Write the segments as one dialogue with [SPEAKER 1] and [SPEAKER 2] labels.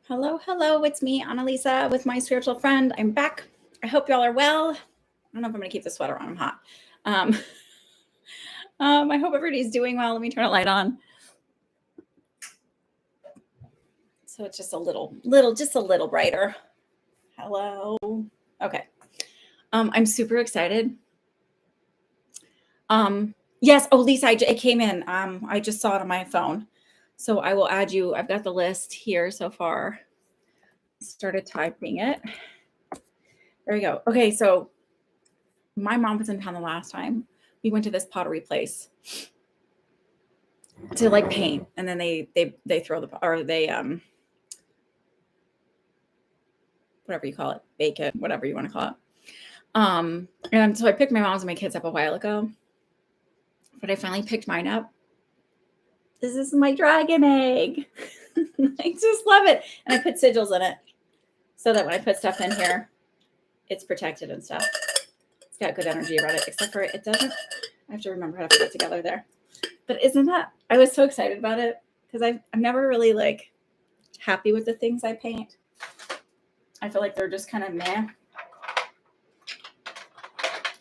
[SPEAKER 1] Hello, hello. It's me, Annalisa, with my spiritual friend. I'm back. I hope y'all are well. I don't know if I'm going to keep the sweater on. I'm hot. Um, I hope everybody's doing well. Let me turn a light on. So it's just just a little brighter. Hello. Okay. I'm super excited. Yes. Oh, Lisa, it came in. I just saw it on my phone. So I will add you. I've got the list here so far. Started typing it. There we go. Okay, so my mom was in town the last time. We went to this pottery place to like paint, and then they throw the or they whatever you call it, bake it, whatever you want to call it. And so I picked my mom's and my kids up a while ago, but I finally picked mine up. This is my dragon egg. I just love it, and I put sigils in it so that when I put stuff in here, it's protected and stuff. It's got good energy about it, except for it doesn't. I have to remember how to put it together there. But isn't that? I was so excited about it because I'm never really like happy with the things I paint. I feel like they're just kind of meh.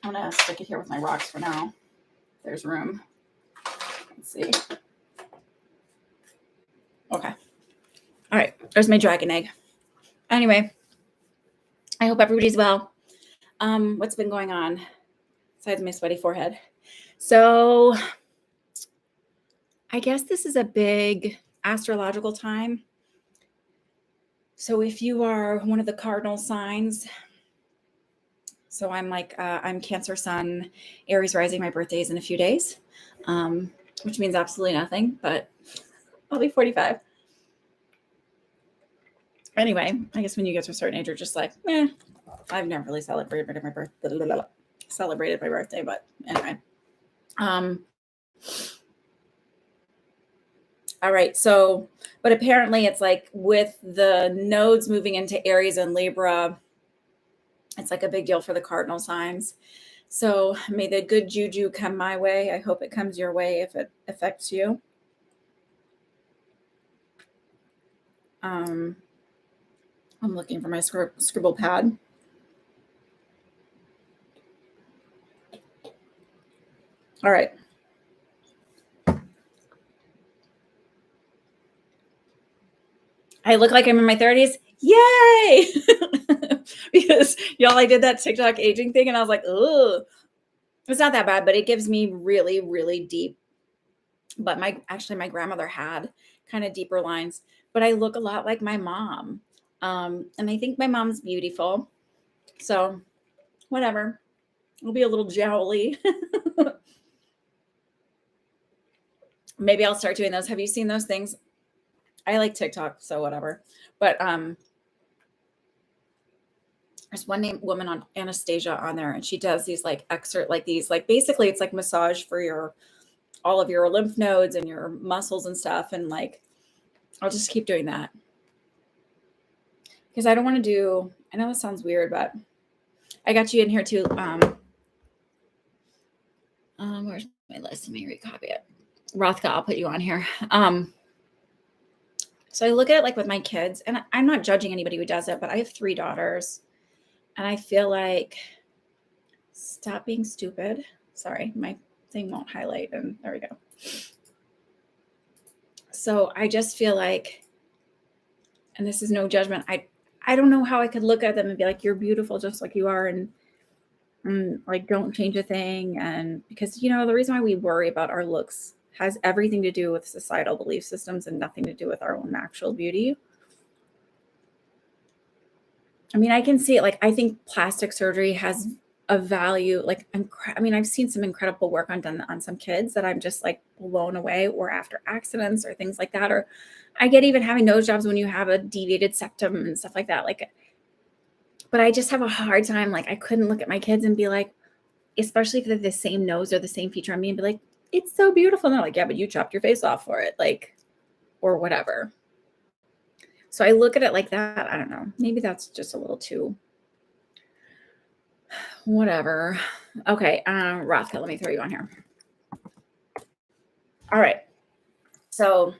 [SPEAKER 1] I'm gonna stick it here with my rocks for now. There's room. Let's see. Okay. All right. There's my dragon egg. Anyway, I hope everybody's well. What's been going on besides my sweaty forehead? So I guess this is a big astrological time. So if you are one of the cardinal signs, so I'm Cancer Sun, Aries rising. My birthday is in a few days, which means absolutely nothing, but I'll be 45. Anyway, I guess when you get to a certain age, you're just like, I've never really celebrated my birthday, but anyway. All right. So, but apparently it's like with the nodes moving into Aries and Libra, it's like a big deal for the cardinal signs. So may the good juju come my way. I hope it comes your way if it affects you. I'm looking for my scribble pad. All right. I look like I'm in my 30s. Yay! Because y'all, I did that TikTok aging thing and I was like, ugh. It's not that bad, but it gives me really, really deep. But my grandmother had kind of deeper lines, but I look a lot like my mom. And I think my mom's beautiful. So whatever. It'll be a little jowly. Maybe I'll start doing those. Have you seen those things? I like TikTok, so whatever. But there's one woman on Anastasia on there, and she does these like excerpt, like these, like basically it's like massage for all of your lymph nodes and your muscles and stuff. And like, I'll just keep doing that because I don't want to do. I know this sounds weird, but I got you in here too. Where's my list? Let me recopy it. Rothka, I'll put you on here. So I look at it like with my kids, and I'm not judging anybody who does it, but I have 3 daughters, and I feel like stop being stupid. Sorry, my thing won't highlight, and there we go. So I just feel like, and this is no judgment, I don't know how I could look at them and be like, you're beautiful just like you are, and like don't change a thing. And because the reason why we worry about our looks has everything to do with societal belief systems and nothing to do with our own actual beauty. I mean, I can see it. Like, I think plastic surgery has a value. Like, I've seen some incredible work done on some kids that I'm just like blown away, or after accidents or things like that. Or I get even having nose jobs when you have a deviated septum and stuff like that. Like, but I just have a hard time. Like, I couldn't look at my kids and be like, especially if they're the same nose or the same feature on me, and be like, it's so beautiful. And they're like, yeah, but you chopped your face off for it. Like, or whatever. So I look at it like that. I don't know. Maybe that's just a little too whatever. Okay. Rothka, let me throw you on here. All right. So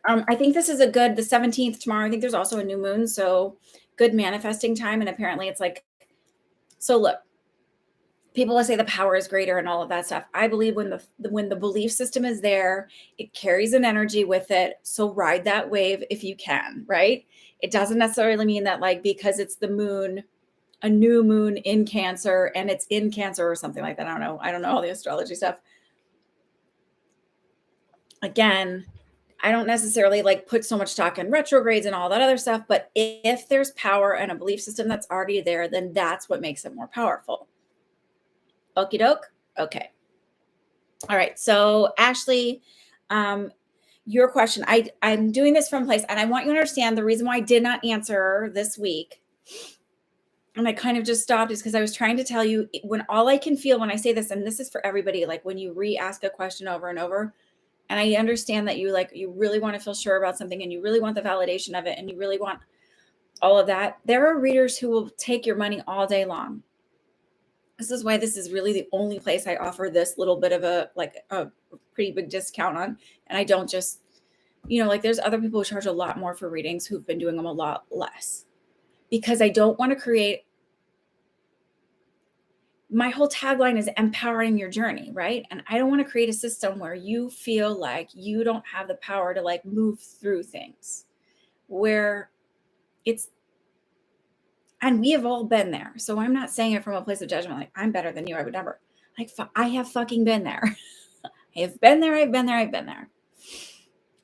[SPEAKER 1] I think this is a good, the 17th tomorrow. I think there's also a new moon. So good manifesting time. And apparently it's like, so look, people will say the power is greater and all of that stuff. I believe when the belief system is there, it carries an energy with it. So ride that wave if you can, right? It doesn't necessarily mean that like because it's the moon, a new moon in Cancer and it's in Cancer or something like that. I don't know. I don't know all the astrology stuff. Again, I don't necessarily like put so much stock in retrogrades and all that other stuff, but if there's power and a belief system that's already there, then that's what makes it more powerful. Okie doke. Okay. All right. So Ashley, your question, I'm doing this from a place and I want you to understand the reason why I did not answer this week. And I kind of just stopped is because I was trying to tell you when all I can feel when I say this, and this is for everybody, like when you re-ask a question over and over, and I understand that you really want to feel sure about something and you really want the validation of it and you really want all of that. There are readers who will take your money all day long. This is why this is really the only place I offer this little bit of a pretty big discount on. And I don't just, like there's other people who charge a lot more for readings who've been doing them a lot less because I don't want to create. My whole tagline is empowering your journey, right? And I don't want to create a system where you feel like you don't have the power to like move through things where it's, and we have all been there. So I'm not saying it from a place of judgment, like I'm better than you. I would never. Like I have fucking been there. I have been there. I've been there. I've been there.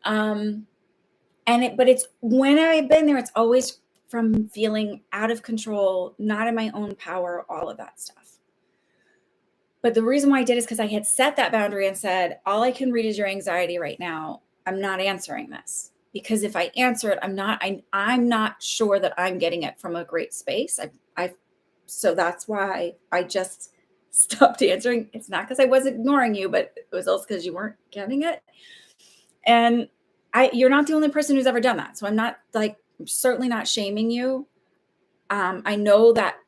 [SPEAKER 1] But it's when I've been there, it's always from feeling out of control, not in my own power, all of that stuff. But the reason why I did is because I had set that boundary and said, all I can read is your anxiety right now. I'm not answering this because if I answer it, I'm not sure that I'm getting it from a great space. So that's why I just stopped answering. It's not because I was ignoring you, but it was also because you weren't getting it. And you're not the only person who's ever done that. So I'm certainly not shaming you. I know that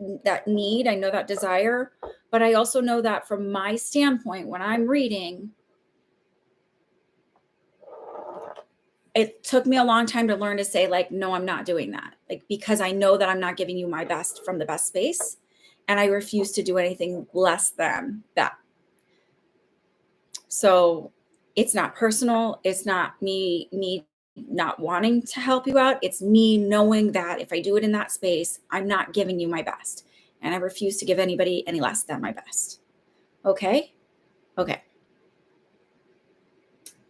[SPEAKER 1] need, I know that desire, but I also know that from my standpoint, when I'm reading, it took me a long time to learn to say like, no, I'm not doing that. Like, because I know that I'm not giving you my best from the best space. And I refuse to do anything less than that. So it's not personal. It's not me not wanting to help you out. It's me knowing that if I do it in that space, I'm not giving you my best. And I refuse to give anybody any less than my best. Okay? Okay.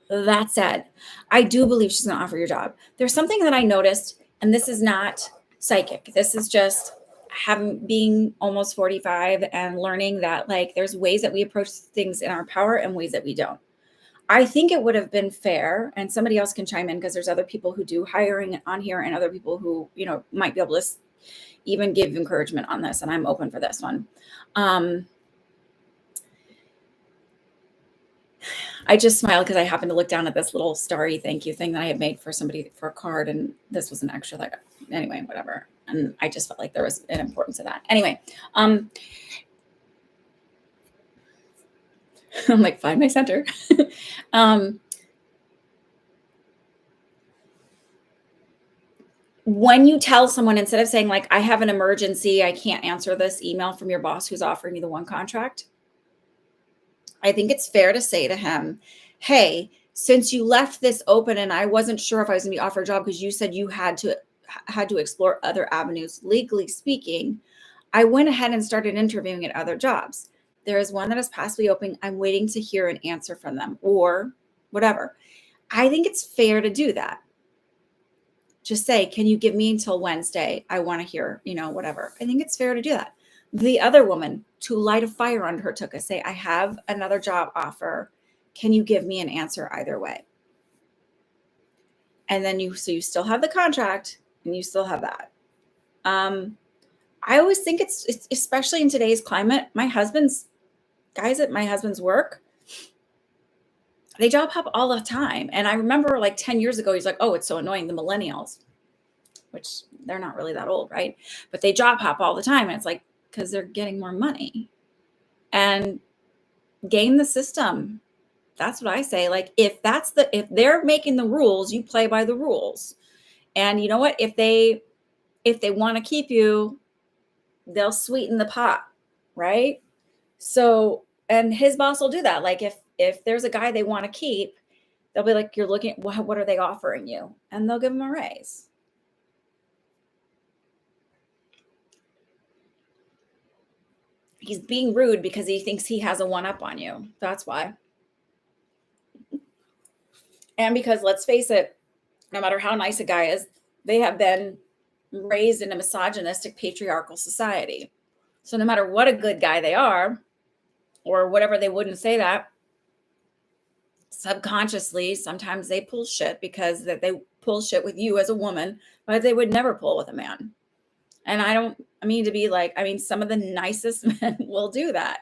[SPEAKER 1] That said, I do believe she's going to offer your job. There's something that I noticed, and this is not psychic. This is just being almost 45 and learning that like there's ways that we approach things in our power and ways that we don't. I think it would have been fair, and somebody else can chime in because there's other people who do hiring on here and other people who, might be able to even give encouragement on this. And I'm open for this one. I just smiled because I happened to look down at this little starry thank you thing that I had made for somebody for a card. And this was an extra anyway, whatever. And I just felt like there was an importance to that. Anyway, I'm like, find my center. When you tell someone, instead of saying like, I have an emergency, I can't answer this email from your boss who's offering you the one contract, I think it's fair to say to him, hey, since you left this open and I wasn't sure if I was going to be offered a job because you said you had to explore other avenues, legally speaking, I went ahead and started interviewing at other jobs. There is one that is possibly open. I'm waiting to hear an answer from them or whatever. I think it's fair to do that. Just say, can you give me until Wednesday? I want to hear, whatever. I think it's fair to do that. The other woman, to light a fire under her took say, I have another job offer. Can you give me an answer either way? And then you still have the contract and you still have that. I always think it's especially in today's climate, guys at my husband's work, they job hop all the time. And I remember like 10 years ago, he's like, oh, it's so annoying. The millennials, which they're not really that old, right? But they job hop all the time. And it's like, because they're getting more money and game the system. That's what I say. Like, if they're making the rules, you play by the rules. And you know what? If they want to keep you, they'll sweeten the pot, right? So, and his boss will do that. Like, if there's a guy they want to keep, they'll be like, you're looking, what are they offering you? And they'll give him a raise. He's being rude because he thinks he has a one up on you. That's why. And because, let's face it, no matter how nice a guy is, they have been raised in a misogynistic patriarchal society. So no matter what a good guy they are, or whatever, they wouldn't say that, subconsciously sometimes they pull shit because that they pull shit with you as a woman, but they would never pull with a man. And I mean to be like, I mean, some of the nicest men will do that.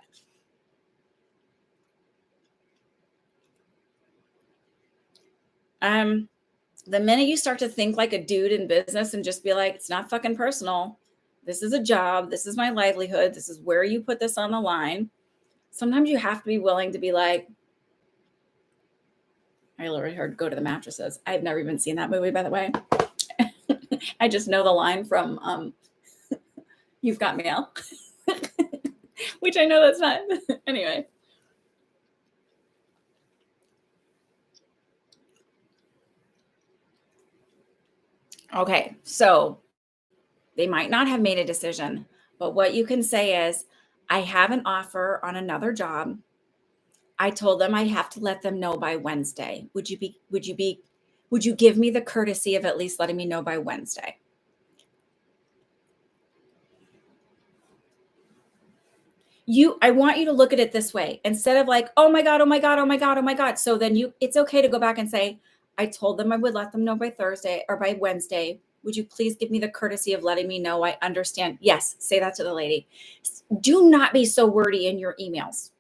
[SPEAKER 1] The minute you start to think like a dude in business and just be like, it's not fucking personal. This is a job. This is my livelihood. This is where you put this on the line. Sometimes you have to be willing to be like, I literally heard Go to the Mattresses. I've never even seen that movie, by the way. I just know the line from You've Got Mail, which I know that's not. Anyway. Okay, so they might not have made a decision, but what you can say is, I have an offer on another job. I told them I have to let them know by Wednesday. Would you give me the courtesy of at least letting me know by Wednesday? I want you to look at it this way. Instead of like, oh my God, oh my God, oh my God, oh my God. So then it's okay to go back and say, I told them I would let them know by Thursday or by Wednesday. Would you please give me the courtesy of letting me know? I understand. Yes, say that to the lady. Do not be so wordy in your emails.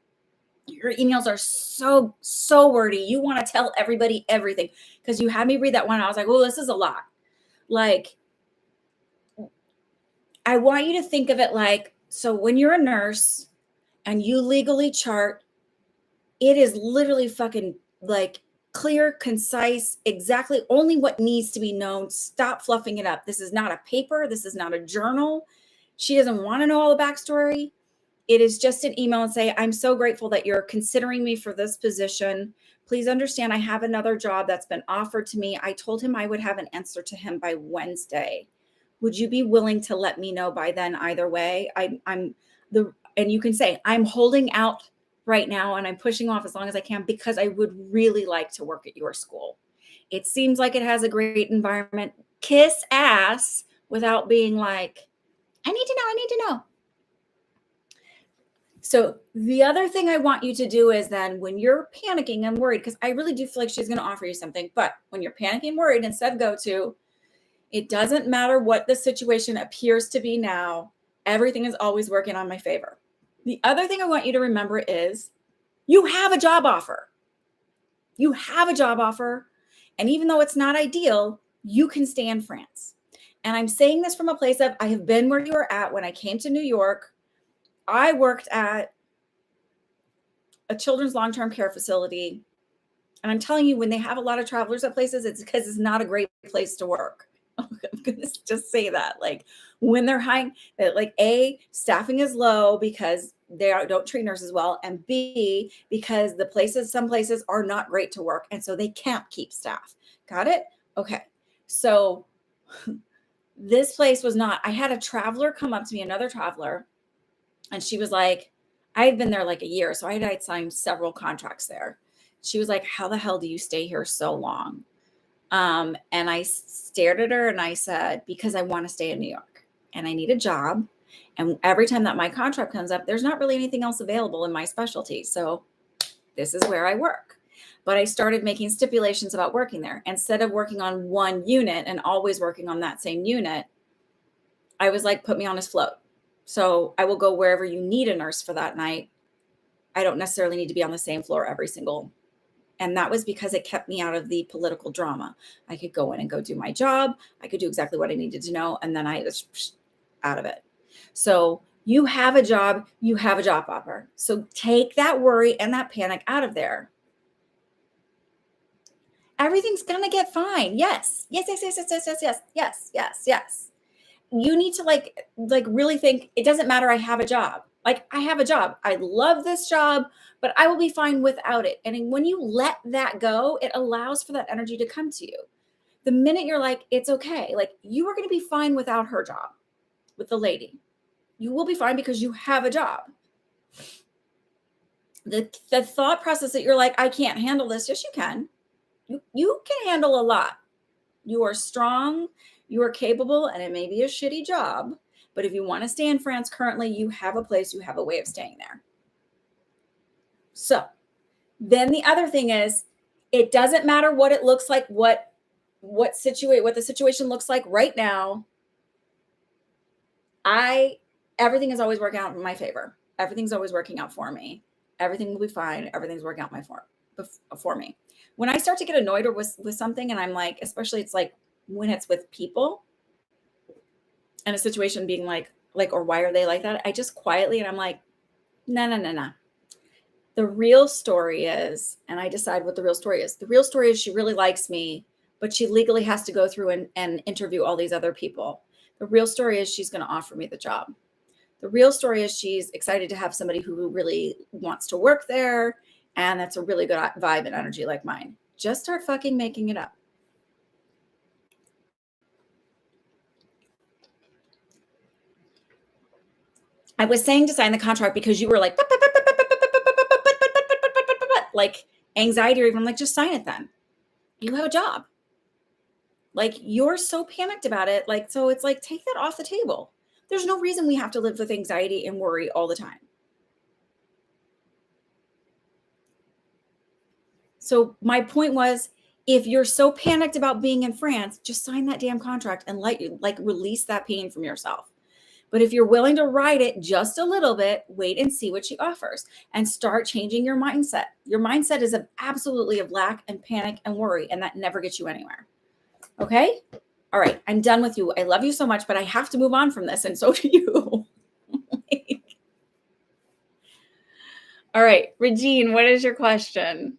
[SPEAKER 1] Your emails are so wordy. You want to tell everybody everything, because you had me read that one. I was like, oh, this is a lot. Like, I want you to think of it like, so when you're a nurse and you legally chart, it is literally fucking like clear, concise, exactly only what needs to be known. Stop fluffing it up. This is not a paper. This is not a journal. She doesn't want to know all the backstory. It is just an email and say, I'm so grateful that you're considering me for this position. Please understand I have another job that's been offered to me. I told him I would have an answer to him by Wednesday. Would you be willing to let me know by then either way? And you can say, I'm holding out right now and I'm pushing off as long as I can because I would really like to work at your school. It seems like it has a great environment. Kiss ass without being like, I need to know. So the other thing I want you to do is then when you're panicking and worried, because I really do feel like she's going to offer you something, but when you're panicking and worried, instead go to, it doesn't matter what the situation appears to be now. Everything is always working on my favor. The other thing I want you to remember is you have a job offer. You have a job offer. And even though it's not ideal, you can stay in France. And I'm saying this from a place of, I have been where you were at when I came to New York. I worked at a children's long-term care facility. And I'm telling you, when they have a lot of travelers at places, it's because it's not a great place to work. I'm going to just say that. Like, when they're high, like, A, staffing is low because they don't treat nurses well. And B, because some places are not great to work. And so they can't keep staff. Got it? Okay. So this place was not, I had a traveler come up to me, another traveler, and she was like, I had been there like a year. So I had signed several contracts there. She was like, how the hell do you stay here so long? And I stared at her and I said, because I want to stay in New York and I need a job. And every time that my contract comes up, there's not really anything else available in my specialty. So this is where I work. But I started making stipulations about working there. Instead of working on one unit and always working on that same unit, I was like, put me on as float. So I will go wherever you need a nurse for that night. I don't necessarily need to be on the same floor every single. And that was because it kept me out of the political drama. I could go in and go do my job. I could do exactly what I needed to know. And then I was out of it. So you have a job, you have a job offer. So take that worry and that panic out of there. Everything's going to get fine. Yes. Yes, yes, yes, yes, yes, yes, yes, yes, yes, yes. You need to like really think it doesn't matter. I have a job. Like I have a job. I love this job, but I will be fine without it. And when you let that go, it allows for that energy to come to you. The minute you're like, it's okay, like you are going to be fine without her job, with the lady. You will be fine because you have a job. The thought process that you're like, I can't handle this. Yes, you can. You can handle a lot. You are strong, you are capable, and it may be a shitty job. But if you want to stay in France currently, you have a place, you have a way of staying there. So then the other thing is, it doesn't matter what it looks like, what the situation looks like right now. Everything is always working out in my favor. Everything's always working out for me. Everything will be fine. Everything's working out for me. When I start to get annoyed or with something, and I'm like, especially it's like when it's with people and a situation being like, or why are they like that? I just quietly, and I'm like, no. The real story is, and I decide what the real story is. The real story is she really likes me, but she legally has to go through and interview all these other people. The real story is she's going to offer me the job. The real story is she's excited to have somebody who really wants to work there. And that's a really good vibe and energy like mine. Just start fucking making it up. I was saying to sign the contract because you were like anxiety or even like, just sign it then. You have a job. Like you're so panicked about it. Like, so it's like, take that off the table. There's no reason we have to live with anxiety and worry all the time. So my point was, if you're so panicked about being in France, just sign that damn contract and let you like release that pain from yourself. But if you're willing to ride it just a little bit, wait and see what she offers and start changing your mindset. Your mindset is absolutely of lack and panic and worry, and that never gets you anywhere. Okay? All right, I'm done with you. I love you so much, but I have to move on from this, and so do you. All right, Regine, what is your question?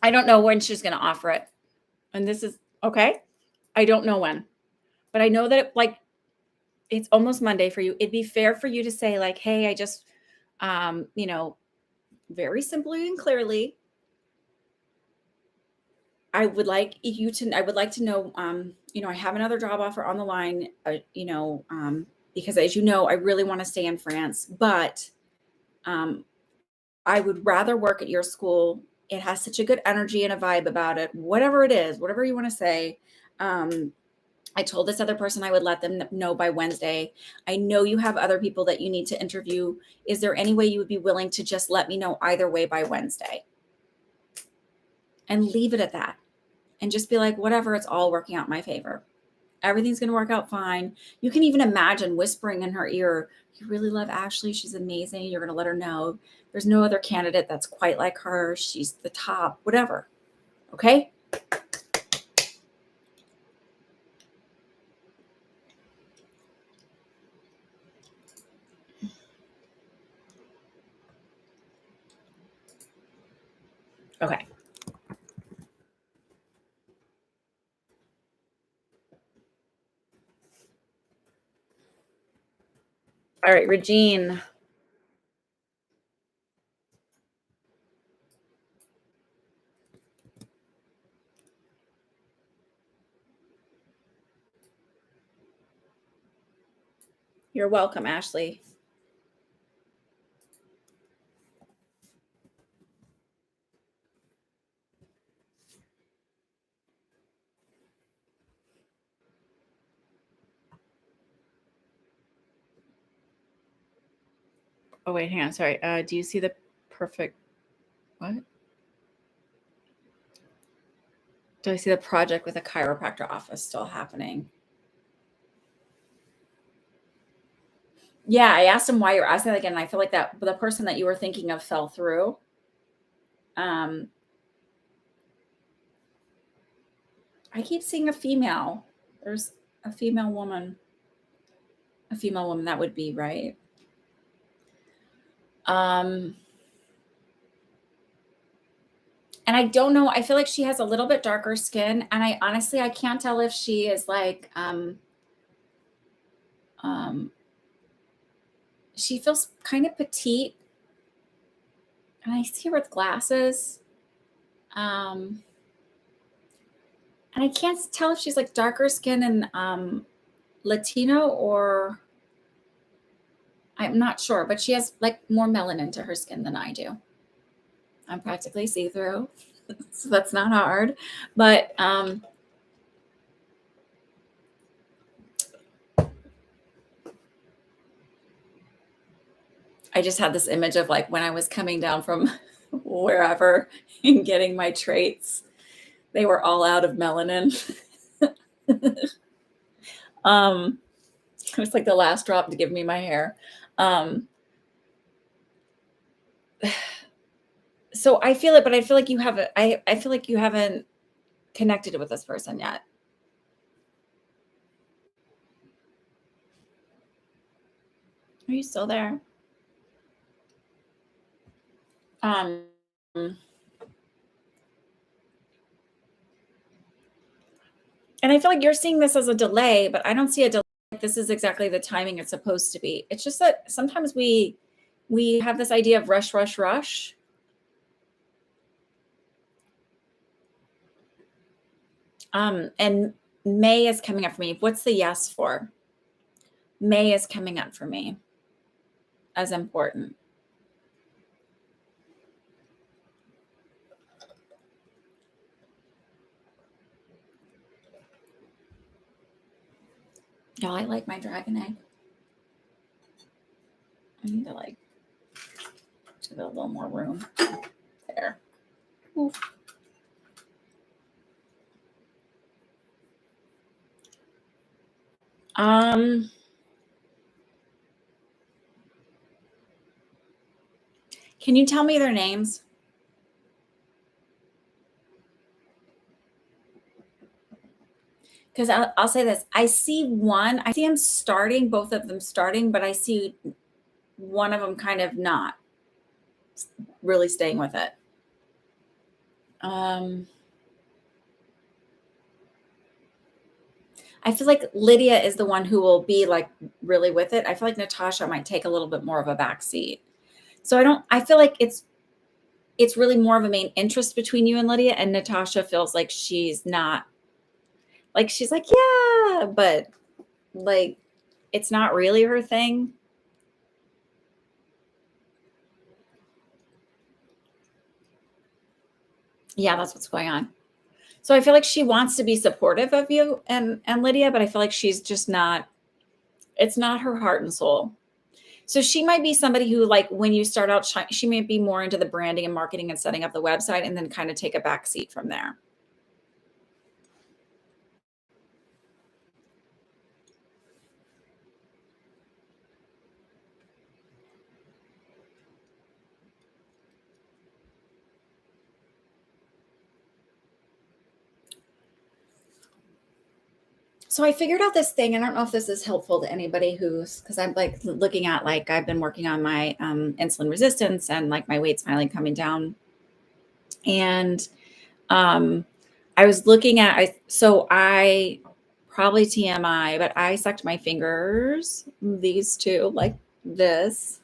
[SPEAKER 1] I don't know when she's going to offer it. And this is okay. I don't know when, but I know that it's almost Monday for you. It'd be fair for you to say like, hey, I just, very simply and clearly, I would like to know, I have another job offer on the line, because as you know, I really want to stay in France, but I would rather work at your school. It has such a good energy and a vibe about it, whatever it is, whatever you want to say. I told this other person I would let them know by Wednesday. I know you have other people that you need to interview. Is there any way you would be willing to just let me know either way by Wednesday? And leave it at that. And just be like, whatever, it's all working out in my favor. Everything's going to work out fine. You can even imagine whispering in her ear, you really love Ashley. She's amazing. You're going to let her know. There's no other candidate that's quite like her. She's the top, whatever. Okay? Okay. All right, Regine. You're welcome, Ashley. Oh, wait, hang on. Sorry. Do you see the perfect, what? Do I see the project with a chiropractor office still happening? Yeah, I asked him why you're asking that again. And I feel like that the person that you were thinking of fell through. I keep seeing a female. There's A female woman. A female woman, that would be right. And I don't know, I feel like she has a little bit darker skin, and I honestly I can't tell if she is like um she feels kind of petite, and I see her with glasses. Um and I can't tell if she's like darker skin and Latino, or I'm not sure, but she has like more melanin to her skin than I do. I'm practically see-through, so that's not hard. But I just had this image of like when I was coming down from wherever and getting my traits, they were all out of melanin. It was like the last drop to give me my hair. So I feel it, but I feel like you haven't. I feel like you haven't connected with this person yet. Are you still there? Um, and I feel like you're seeing this as a delay, but I don't see a delay. This is exactly the timing it's supposed to be. It's just that sometimes we have this idea of rush, rush, rush. And May is coming up for me. What's the yes for? May is coming up for me as important. Yeah, I like my dragon egg. I need to like give it a little more room there. Oof. Can you tell me their names? Because I'll say this. I see one. I see them starting, both of them starting, but I see one of them kind of not really staying with it. I feel like Lydia is the one who will be like really with it. I feel like Natasha might take a little bit more of a back seat. So I feel like it's really more of a main interest between you and Lydia, and Natasha feels like she's not, like she's like, yeah, but like it's not really her thing. Yeah, that's what's going on. So I feel like she wants to be supportive of you and Lydia, but I feel like she's just not, it's not her heart and soul. So she might be somebody who, like, when you start out, she might be more into the branding and marketing and setting up the website, and then kind of take a back seat from there. So I figured out this thing. I don't know if this is helpful to anybody who's, because I'm like looking at, like, I've been working on my insulin resistance, and like my weight's finally coming down. And um, I was looking at, so I probably TMI, but I sucked my fingers, these two, like this.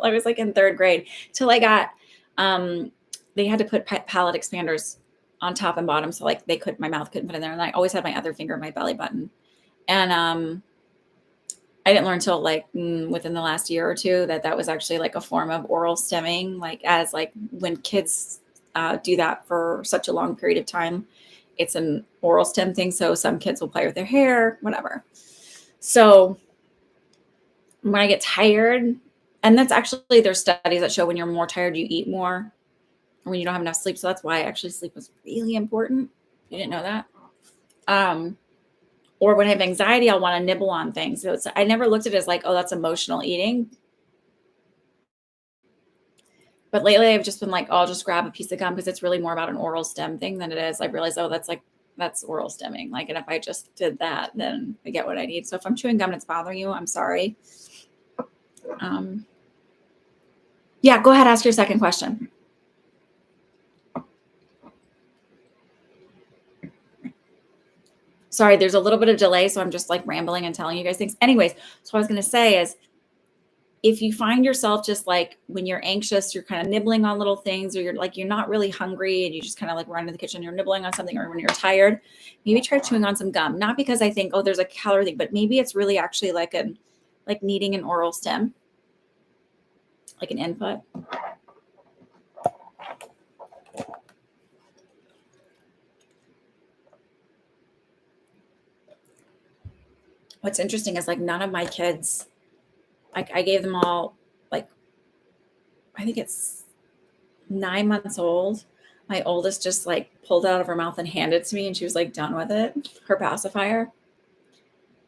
[SPEAKER 1] I was like in third grade till I got, they had to put palate expanders on top and bottom. So like my mouth couldn't put in there. And I always had my other finger in my belly button. And I didn't learn until like within the last year or two that was actually like a form of oral stemming, like as like when kids do that for such a long period of time, it's an oral stem thing. So some kids will play with their hair, whatever. So when I get tired, and that's actually, there's studies that show when you're more tired, you eat more, or when you don't have enough sleep. So that's why actually sleep was really important. You didn't know that? Or when I have anxiety, I'll want to nibble on things. So I never looked at it as like, oh, that's emotional eating. But lately I've just been like, oh, I'll just grab a piece of gum, because it's really more about an oral stem thing than it is. I realized, oh, that's like that's oral stimming. Like, and if I just did that, then I get what I need. So if I'm chewing gum and it's bothering you, I'm sorry. Yeah, go ahead, ask your second question. Sorry, there's a little bit of delay, so I'm just like rambling and telling you guys things. Anyways, so what I was going to say is, if you find yourself just like when you're anxious, you're kind of nibbling on little things, or you're not really hungry and you just kind of like run to the kitchen, you're nibbling on something, or when you're tired, maybe try chewing on some gum. Not because I think, oh, there's a calorie thing, but maybe it's really actually like needing an oral stim, like an input. What's interesting is like none of my kids, like I gave them all, like, I think it's 9 months old. My oldest just like pulled it out of her mouth and handed it to me, and she was like done with it, her pacifier.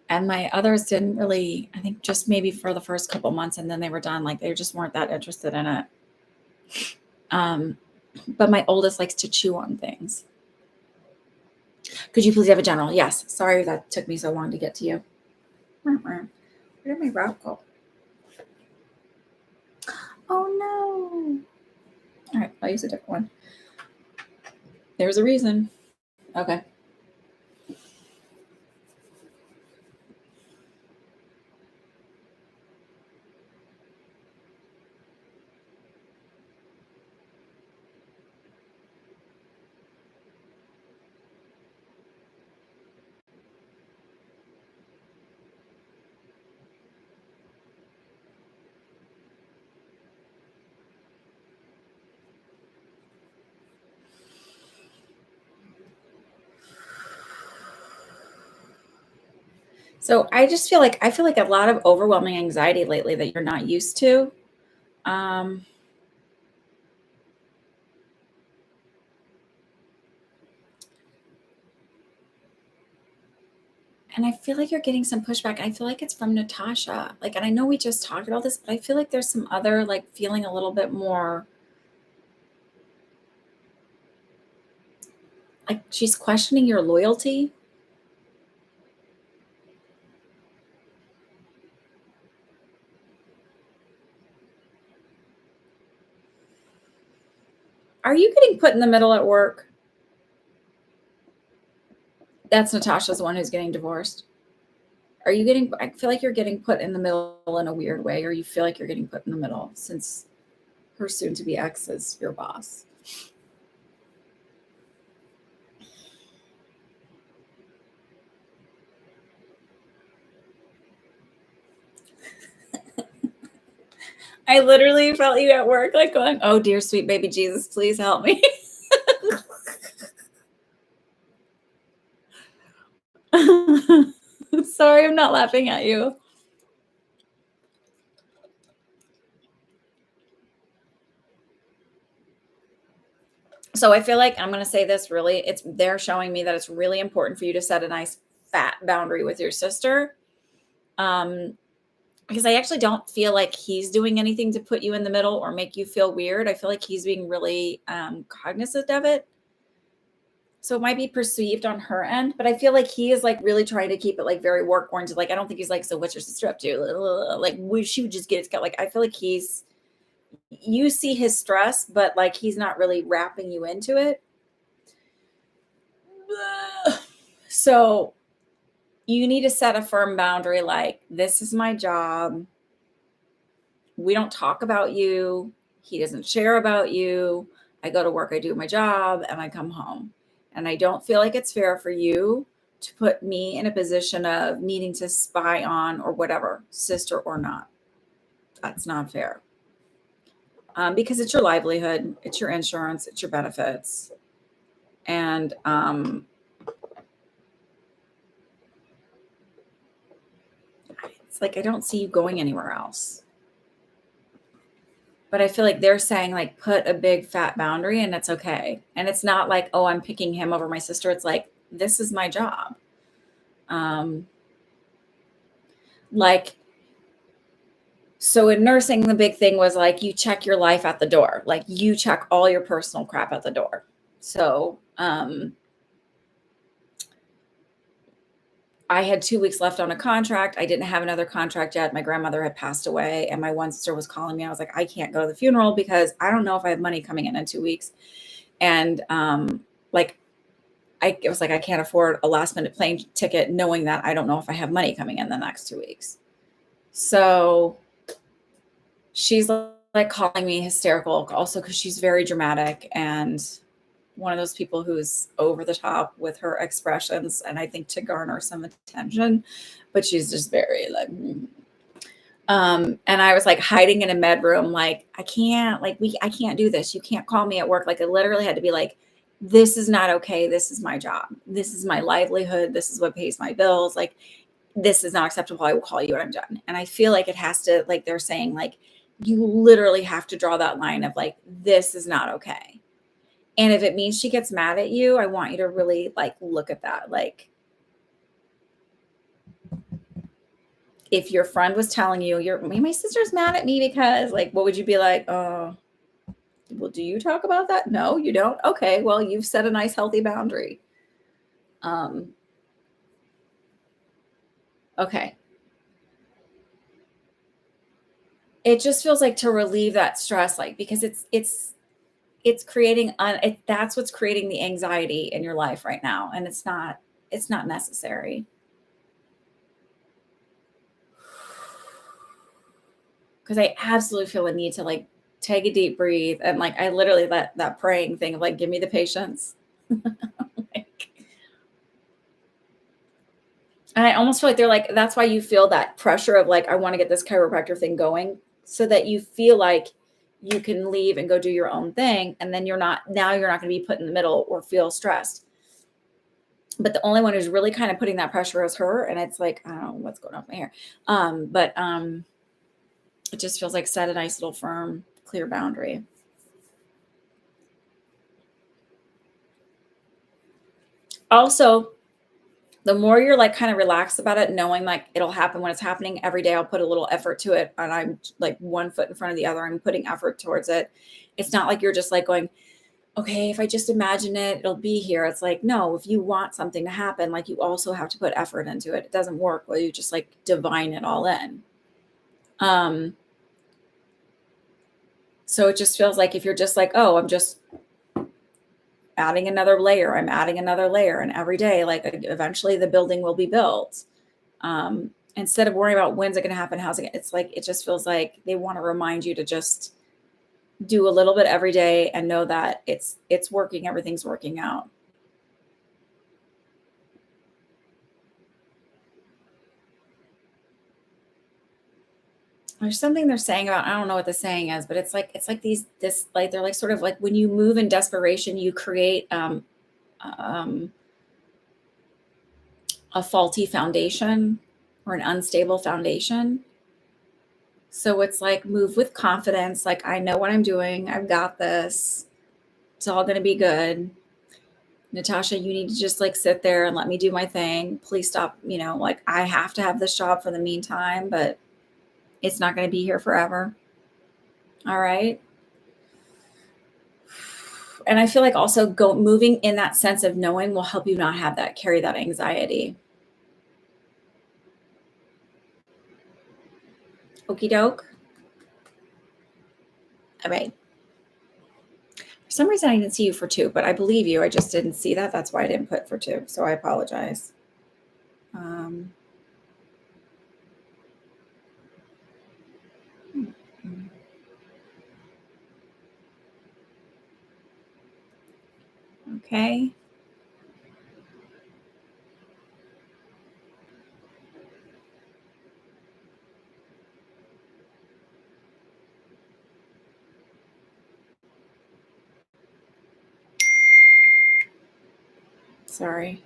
[SPEAKER 1] And my others didn't really, I think just maybe for the first couple months, and then they were done. Like they just weren't that interested in it. But my oldest likes to chew on things. Could you please have a general? Yes. Sorry that took me so long to get to you. Where did my route go? Oh no. All right, I'll use a different one. There's a reason. Okay. So I just feel like a lot of overwhelming anxiety lately that you're not used to. Um, and I feel like you're getting some pushback. I feel like it's from Natasha. Like, and I know we just talked about this, but I feel like there's some other like feeling a little bit more like she's questioning your loyalty. Are you getting put in the middle at work? That's Natasha's the one who's getting divorced. Are you getting, I feel like you're getting put in the middle in a weird way, or you feel like you're getting put in the middle since her soon to be ex is your boss. I literally felt you at work, like going, oh, dear, sweet baby Jesus, please help me. Sorry, I'm not laughing at you. So I feel like I'm going to say this really, they're showing me that it's really important for you to set a nice fat boundary with your sister. Because I actually don't feel like he's doing anything to put you in the middle or make you feel weird. I feel like he's being really cognizant of it. So it might be perceived on her end, but I feel like he is like really trying to keep it like very work oriented. Like, I don't think he's like, so what's your sister up to? Like, she would just get it. Like, I feel like you see his stress, but like he's not really wrapping you into it. So you need to set a firm boundary. Like, this is my job. We don't talk about you. He doesn't share about you. I go to work, I do my job, and I come home. And I don't feel like it's fair for you to put me in a position of needing to spy on or whatever, sister or not. That's not fair. Because it's your livelihood, it's your insurance, it's your benefits. And it's like, I don't see you going anywhere else. But I feel like they're saying like put a big fat boundary and it's okay. And it's not like, oh, I'm picking him over my sister. It's like, this is my job. Like, so in nursing, the big thing was like you check your life at the door. Like, you check all your personal crap at the door. So I had 2 weeks left on a contract. I didn't have another contract yet. My grandmother had passed away, and my one sister was calling me. I was like, I can't go to the funeral because I don't know if I have money coming in 2 weeks. And like, it was like, I can't afford a last minute plane ticket knowing that I don't know if I have money coming in the next 2 weeks. So she's like calling me hysterical, also because she's very dramatic and one of those people who's over the top with her expressions, and I think to garner some attention, but she's just very like, and I was like hiding in a med room, like, I can't do this. You can't call me at work. Like, I literally had to be like, this is not okay. This is my job. This is my livelihood. This is what pays my bills. Like, this is not acceptable. I will call you when I'm done. And I feel like it has to, like, they're saying, like, you literally have to draw that line of like, this is not okay. And if it means she gets mad at you, I want you to really like look at that. Like, if your friend was telling you, my sister's mad at me because, like, what would you be like? Oh, well, do you talk about that? No, you don't. Okay, well, you've set a nice, healthy boundary. Okay. It just feels like to relieve that stress, like, because it's creating that's what's creating the anxiety in your life right now, and it's not necessary. Because I absolutely feel a need to like take a deep breathe, and like I literally that praying thing of like, give me the patience. Like, and I almost feel like they're like, that's why you feel that pressure of like, I want to get this chiropractor thing going so that you feel like you can leave and go do your own thing. And then you're not going to be put in the middle or feel stressed. But the only one who's really kind of putting that pressure is her. And it's like, I don't know what's going on with my hair. But it just feels like set a nice little firm, clear boundary. Also, the more you're like kind of relaxed about it, knowing like it'll happen when it's happening every day, I'll put a little effort to it. And I'm like one foot in front of the other. I'm putting effort towards it. It's not like you're just like going, okay, if I just imagine it, it'll be here. It's like, no, if you want something to happen, like you also have to put effort into it. It doesn't work where you just like divine it all in. So it just feels like if you're just like, oh, I'm just adding another layer, I'm adding another layer. And every day, like eventually the building will be built. Instead of worrying about when's it going to happen, how's it, it's like, it just feels like they want to remind you to just do a little bit every day and know that it's working. Everything's working out. There's something they're saying about, I don't know what the saying is, but it's like this, like, they're like sort of like when you move in desperation, you create, um, a faulty foundation or an unstable foundation. So it's like move with confidence. Like, I know what I'm doing. I've got this. It's all going to be good. Natasha, you need to just like sit there and let me do my thing. Please stop. Like, I have to have this job for the meantime, but it's not going to be here forever. All right. And I feel like also moving in that sense of knowing will help you not have that, carry that anxiety. Okie doke. All right. For some reason, I didn't see you for 2, but I believe you. I just didn't see that. That's why I didn't put for 2. So I apologize. Okay. Sorry.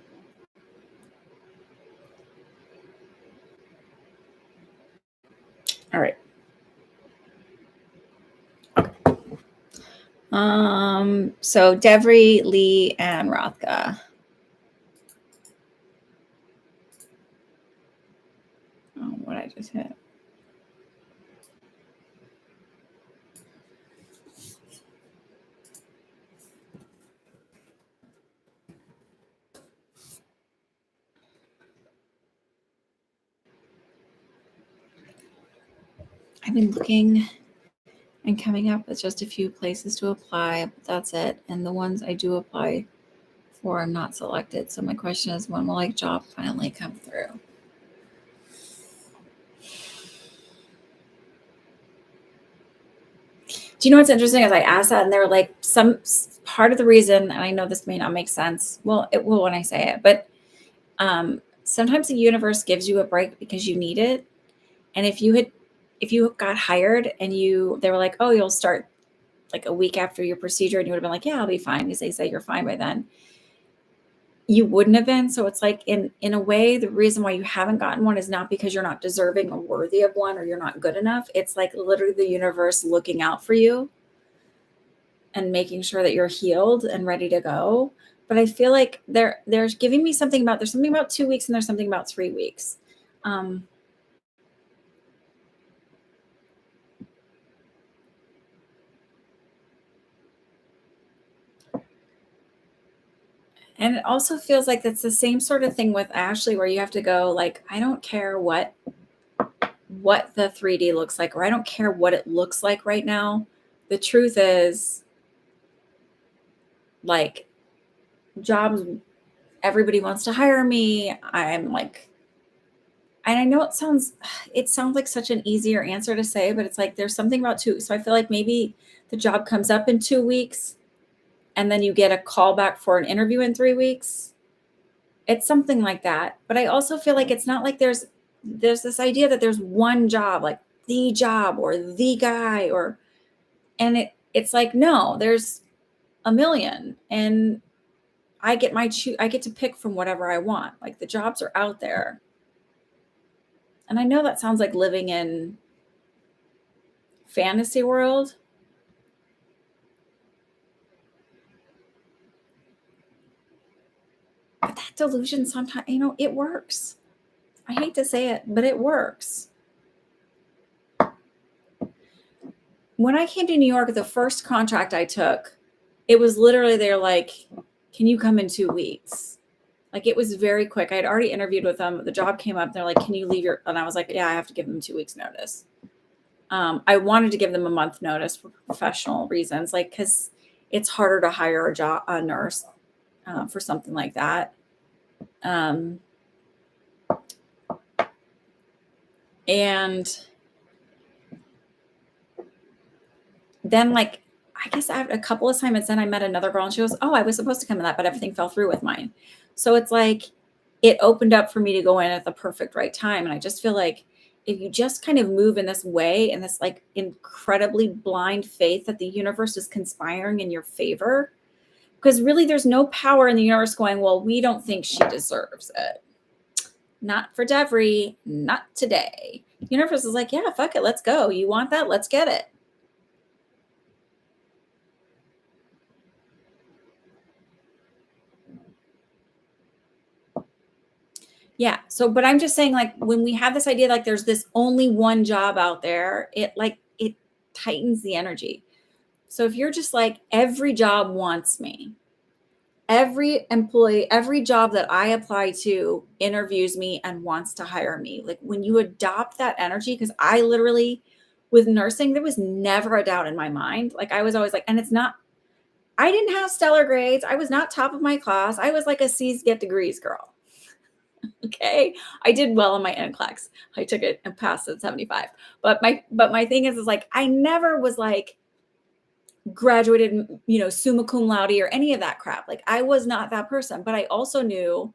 [SPEAKER 1] All right. So Devry, Lee, and Rothka. Oh, what I just hit. I've been looking and coming up with just a few places to apply. But that's it. And the ones I do apply for, I'm not selected. So my question is, when will a job finally come through? Do you know what's interesting is I asked that and they were like, some part of the reason, and I know this may not make sense. Well, it will when I say it, but sometimes the universe gives you a break because you need it. And if you got hired and they were like, oh, you'll start like a week after your procedure, and you would have been like, yeah, I'll be fine, because they say you're fine by then, you wouldn't have been. So it's like, in a way, the reason why you haven't gotten one is not because you're not deserving or worthy of one or you're not good enough. It's like literally the universe looking out for you and making sure that you're healed and ready to go. But I feel like there's giving me something about, there's something about 2 weeks and there's something about 3 weeks. Um, and it also feels like it's the same sort of thing with Ashley, where you have to go like, I don't care what the 3D looks like, or I don't care what it looks like right now. The truth is, like, jobs, everybody wants to hire me. I'm like, and I know it sounds like such an easier answer to say, but it's like there's something about two. So I feel like maybe the job comes up in 2 weeks and then you get a call back for an interview in 3 weeks. It's something like that. But I also feel like it's not like there's this idea that there's one job, like the job or the guy, and it's like, no, there's a million, and I get to pick from whatever I want. Like, the jobs are out there. And I know that sounds like living in fantasy world, but that delusion sometimes, it works. I hate to say it, but it works. When I came to New York, the first contract I took, it was literally, they're like, can you come in 2 weeks? Like, it was very quick. I had already interviewed with them. The job came up. They're like, can you leave and I was like, yeah, I have to give them 2 weeks notice. I wanted to give them a month notice for professional reasons, like, because it's harder to hire a nurse for something like that. And then, like, I guess after a couple assignments, then I met another girl and she goes, oh, I was supposed to come in that, but everything fell through with mine. So it's like, it opened up for me to go in at the perfect right time. And I just feel like if you just kind of move in this way, in this like incredibly blind faith that the universe is conspiring in your favor, because really there's no power in the universe going, well, we don't think she deserves it. Not for Devery, not today. The universe is like, yeah, fuck it, let's go. You want that? Let's get it. Yeah. So, but I'm just saying, like, when we have this idea, like, there's this only one job out there, it tightens the energy. So if you're just like, every job wants me, every employee, every job that I apply to interviews me and wants to hire me. Like, when you adopt that energy, because I literally, with nursing, there was never a doubt in my mind. Like, I was always like, and it's not, I didn't have stellar grades. I was not top of my class. I was like a C's get degrees girl. Okay. I did well in my NCLEX. I took it and passed at 75. But my thing is like, I never was like graduated, summa cum laude or any of that crap. Like, I was not that person, but I also knew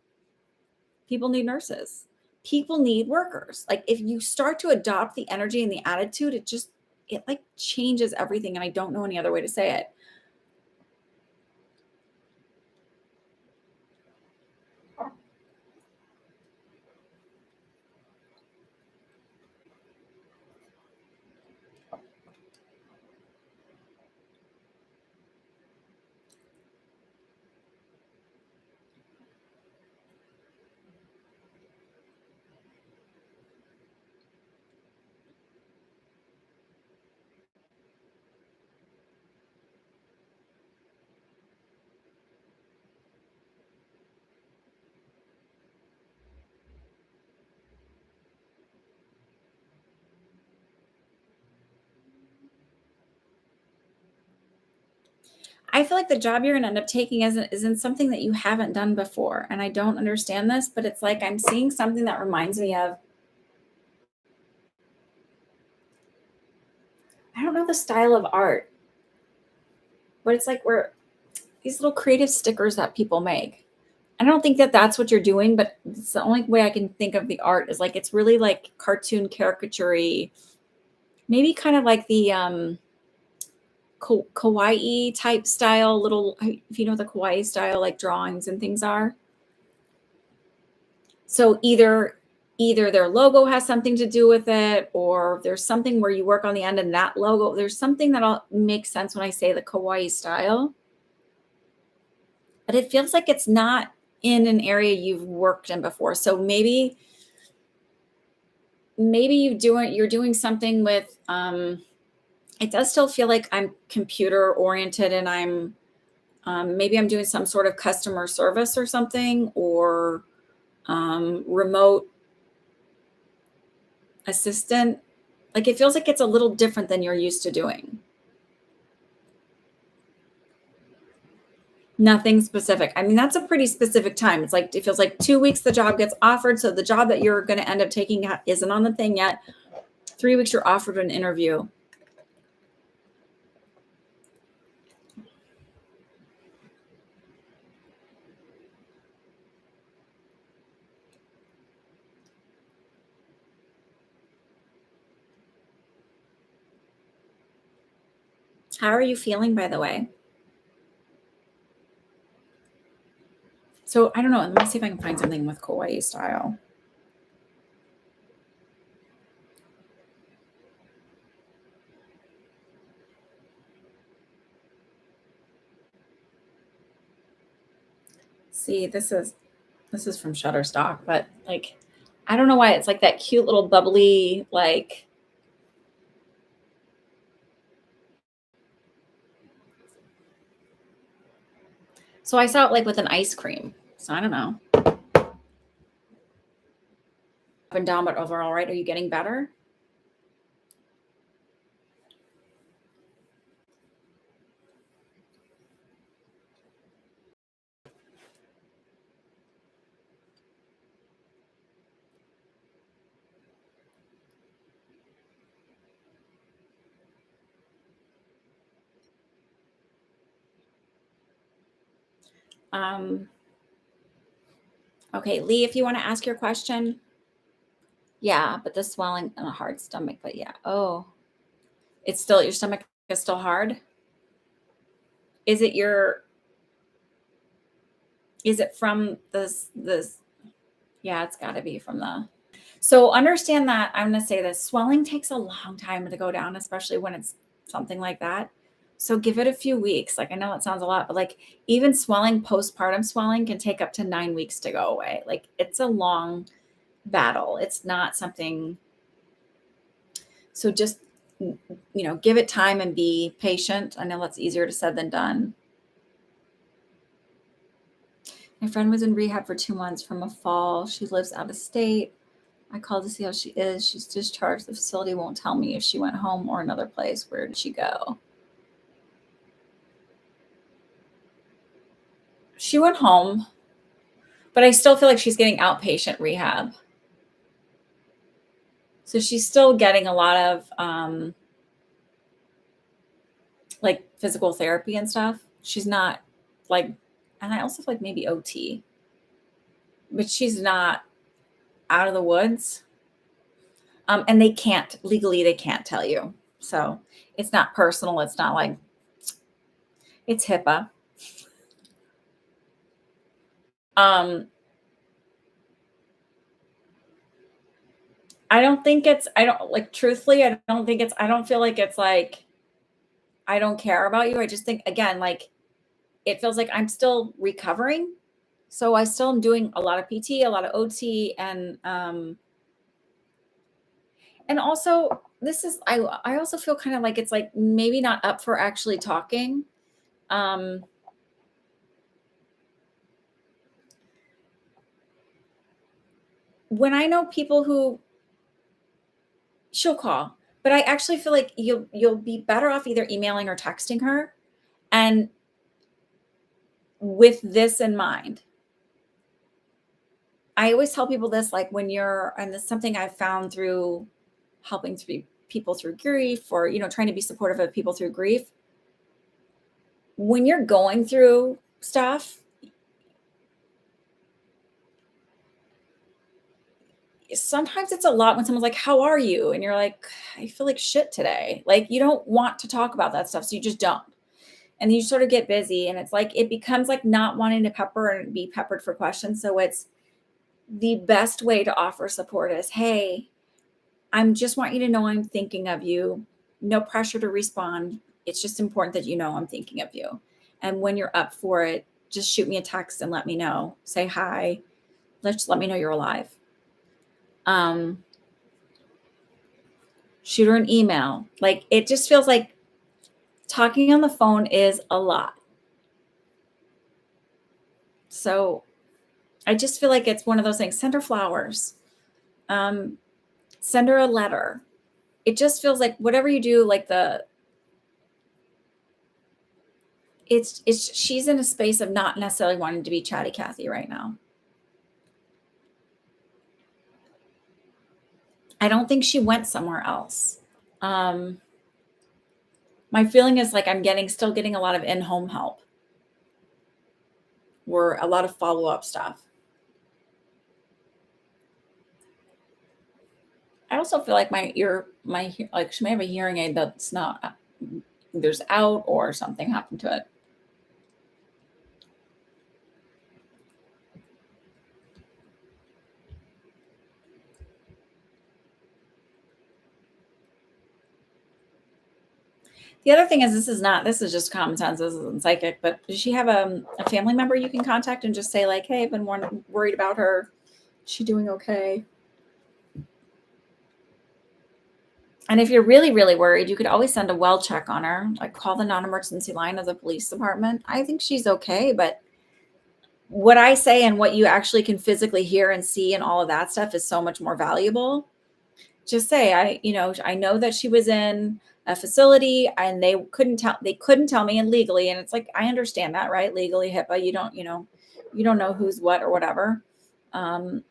[SPEAKER 1] people need nurses. People need workers. Like, if you start to adopt the energy and the attitude, it like changes everything. And I don't know any other way to say it. I feel like the job you're gonna end up taking isn't something that you haven't done before, and I don't understand this, but it's like I'm seeing something that reminds me of, I don't know the style of art, but it's like we're these little creative stickers that people make. I don't think that that's what you're doing, but it's the only way I can think of the art is like it's really like cartoon caricature-y, maybe kind of like the kawaii type style little, if you know the kawaii style like drawings and things are. So either their logo has something to do with it, or there's something where you work on the end and that logo, there's something that'll make sense when I say the kawaii style, but it feels like it's not in an area you've worked in before. So maybe you're doing something with it does still feel like I'm computer oriented, and maybe I'm doing some sort of customer service or something, or remote assistant. Like it feels like it's a little different than you're used to doing. Nothing specific. I mean, that's a pretty specific time. It's like it feels like 2 weeks the job gets offered. So the job that you're going to end up taking isn't on the thing yet. 3 weeks you're offered an interview. How are you feeling, by the way? So I don't know. Let me see if I can find something with kawaii style. See, this is from Shutterstock, but like I don't know why it's like that cute little bubbly like. So I saw it like with an ice cream. So I don't know. Up and down, but overall, right? Are you getting better? Um, okay, Lee, if you want to ask your question. Yeah, but the swelling and a hard stomach, but yeah. Oh, it's still your stomach is still hard. Is it your is it from this yeah, it's got to be from the. So understand that I'm going to say this, swelling takes a long time to go down, especially when it's something like that. So give it a few weeks. Like I know it sounds a lot, but like even swelling, postpartum swelling can take up to 9 weeks to go away. Like it's a long battle. It's not something. So just, give it time and be patient. I know that's easier to said than done. My friend was in rehab for 2 months from a fall. She lives out of state. I called to see how she is. She's discharged. The facility won't tell me if she went home or another place. Where did she go? She went home, but I still feel like she's getting outpatient rehab. So she's still getting a lot of like physical therapy and stuff. She's not like, and I also feel like maybe OT, but she's not out of the woods. And they can't tell you. So it's not personal. It's not like, it's HIPAA. Um, I don't like, truthfully, I don't feel like it's like, I don't care about you. I just think, again, like, it feels like I'm still recovering. So I still am doing a lot of PT, a lot of OT, and also I also feel kind of like it's like maybe not up for actually talking. Um, when I know people who she'll call, but I actually feel like you'll be better off either emailing or texting her. And with this in mind. I always tell people this, like when you're, and this is something I've found through helping through people through grief, or, trying to be supportive of people through grief. When you're going through stuff, sometimes it's a lot when someone's like, "How are you?" And you're like, "I feel like shit today." Like you don't want to talk about that stuff, so you just don't. And you sort of get busy, and it's like it becomes like not wanting to pepper and be peppered for questions. So it's the best way to offer support is, "Hey, I'm just want you to know I'm thinking of you. No pressure to respond. It's just important that you know I'm thinking of you. And when you're up for it, just shoot me a text and let me know. Say hi. Let me know you're alive." Um, Shoot her an email. Like it just feels like talking on the phone is a lot. So I just feel like it's one of those things. Send her flowers. Um, Send her a letter. It just feels like whatever you do, like it's she's in a space of not necessarily wanting to be chatty Cathy right now. I don't think she went somewhere else. Um, my feeling is like I'm still getting a lot of in-home help or a lot of follow-up stuff. I also feel like like she may have a hearing aid that's not, there's out or something happened to it. The other thing is this is just common sense. This isn't psychic, but does she have a family member you can contact and just say like, "Hey, I've been worried about her. Is she doing okay?" And if you're really, really worried, you could always send a well check on her, like call the non-emergency line of the police department. I think she's okay, but what I say and what you actually can physically hear and see and all of that stuff is so much more valuable. Just say, I know that she was in a facility and they couldn't tell me, and legally, and it's like, I understand that, right? Legally, HIPAA, you don't know who's what or whatever. Um,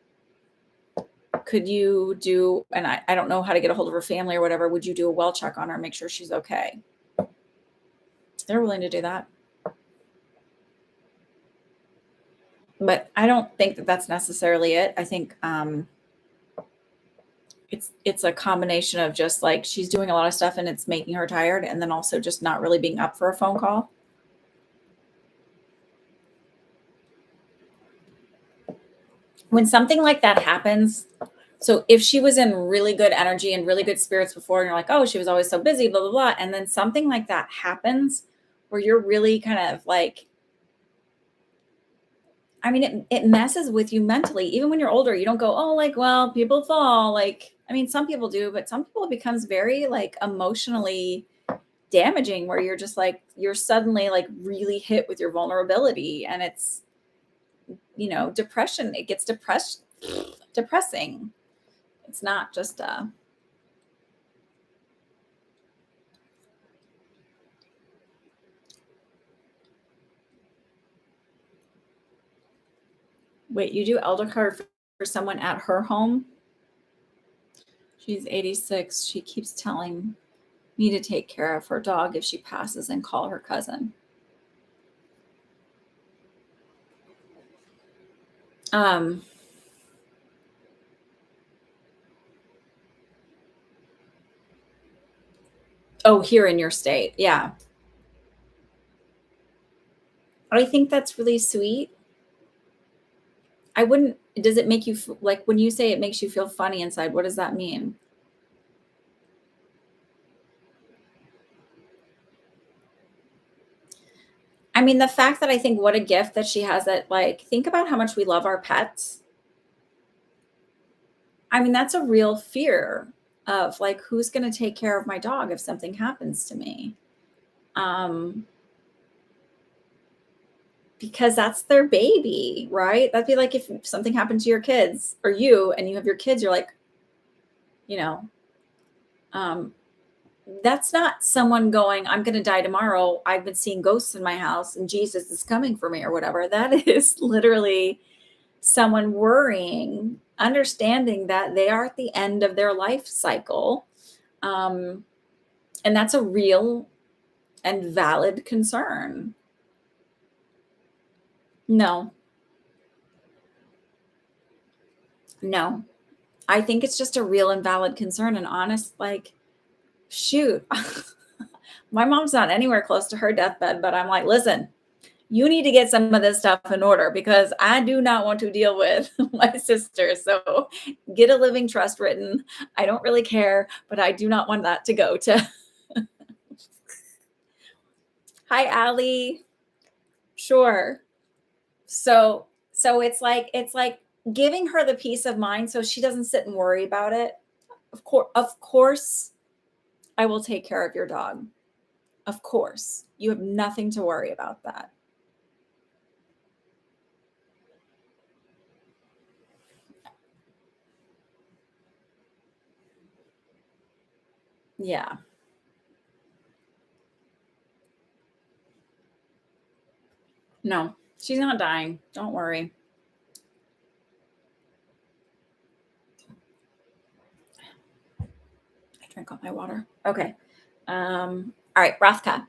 [SPEAKER 1] could you do, and I don't know how to get a hold of her family or whatever, would you do a well check on her, make sure she's okay? They're willing to do that. But I don't think that that's necessarily it. I think it's a combination of just like she's doing a lot of stuff and it's making her tired, and then also just not really being up for a phone call. When something like that happens, so if she was in really good energy and really good spirits before, and you're like, oh, she was always so busy, blah, blah, blah. And then something like that happens where you're really kind of like, I mean, it messes with you mentally. Even when you're older, you don't go, oh, like, well, people fall. Like, I mean, some people do, but some people it becomes very like emotionally damaging where you're just like, you're suddenly like really hit with your vulnerability. And it's, depression. It gets depressing. It's not just wait, you do elder card for someone at her home? She's 86. She keeps telling me to take care of her dog if she passes and call her cousin. Um, oh, here in your state. Yeah. I think that's really sweet. I wouldn't, does it make you like when you say it makes you feel funny inside? What does that mean? I mean, the fact that I think what a gift that she has, that like, think about how much we love our pets. I mean, that's a real fear of like, who's going to take care of my dog if something happens to me? Um, because that's their baby, right? That'd be like if something happened to your kids or you and you have your kids, you're like, you know, um, That's not someone going, I'm going to die tomorrow. I've been seeing ghosts in my house and Jesus is coming for me or whatever. That is literally someone worrying, understanding that they are at the end of their life cycle. Um, and that's a real and valid concern. No, no. I think it's just a real and valid concern and honest, like, shoot. My mom's not anywhere close to her deathbed, but I'm like, listen, you need to get some of this stuff in order because I do not want to deal with my sister. So get a living trust written. I don't really care, but I do not want that to go to. Hi, Allie. Sure. So it's like giving her the peace of mind so she doesn't sit and worry about it. Of course, I will take care of your dog. Of course, you have nothing to worry about that. Yeah. No, she's not dying. Don't worry. I drank all my water. Okay. All right, Rathka.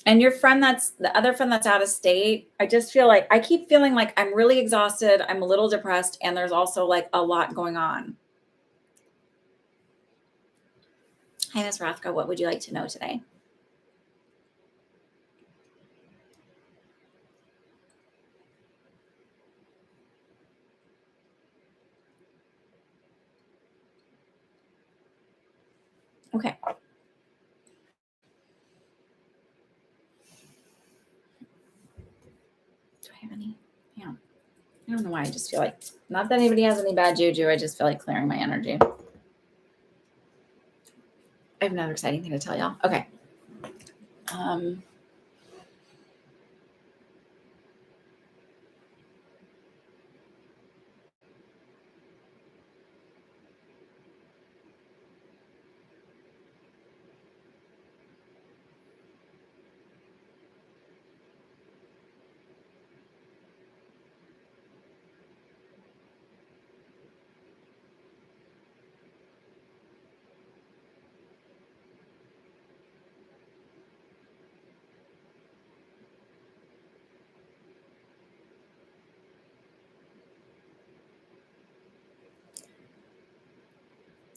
[SPEAKER 1] And your friend that's the other friend that's out of state, I just feel like I keep feeling like I'm really exhausted. I'm a little depressed, and there's also like a lot going on. Hi, Miss Rathka. What would you like to know today? Okay. Do I have any? Yeah. I don't know why. I just feel like, not that anybody has any bad juju. I just feel like clearing my energy. I have another exciting thing to tell y'all. Okay. Um,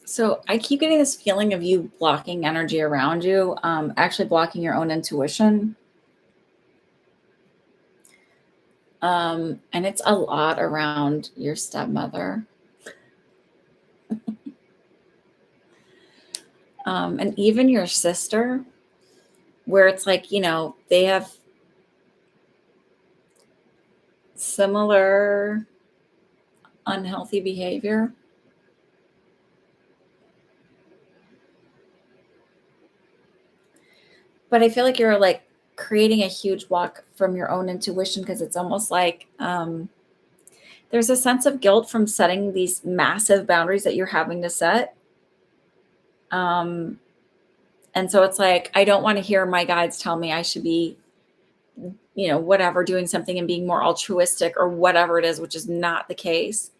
[SPEAKER 1] so I keep getting this feeling of you blocking energy around you, actually blocking your own intuition. And it's a lot around your stepmother. And even your sister, where it's like, they have similar unhealthy behavior. But I feel like you're like creating a huge block from your own intuition because it's almost like there's a sense of guilt from setting these massive boundaries that you're having to set. Um, and so it's like, I don't want to hear my guides tell me I should be, whatever, doing something and being more altruistic or whatever it is, which is not the case.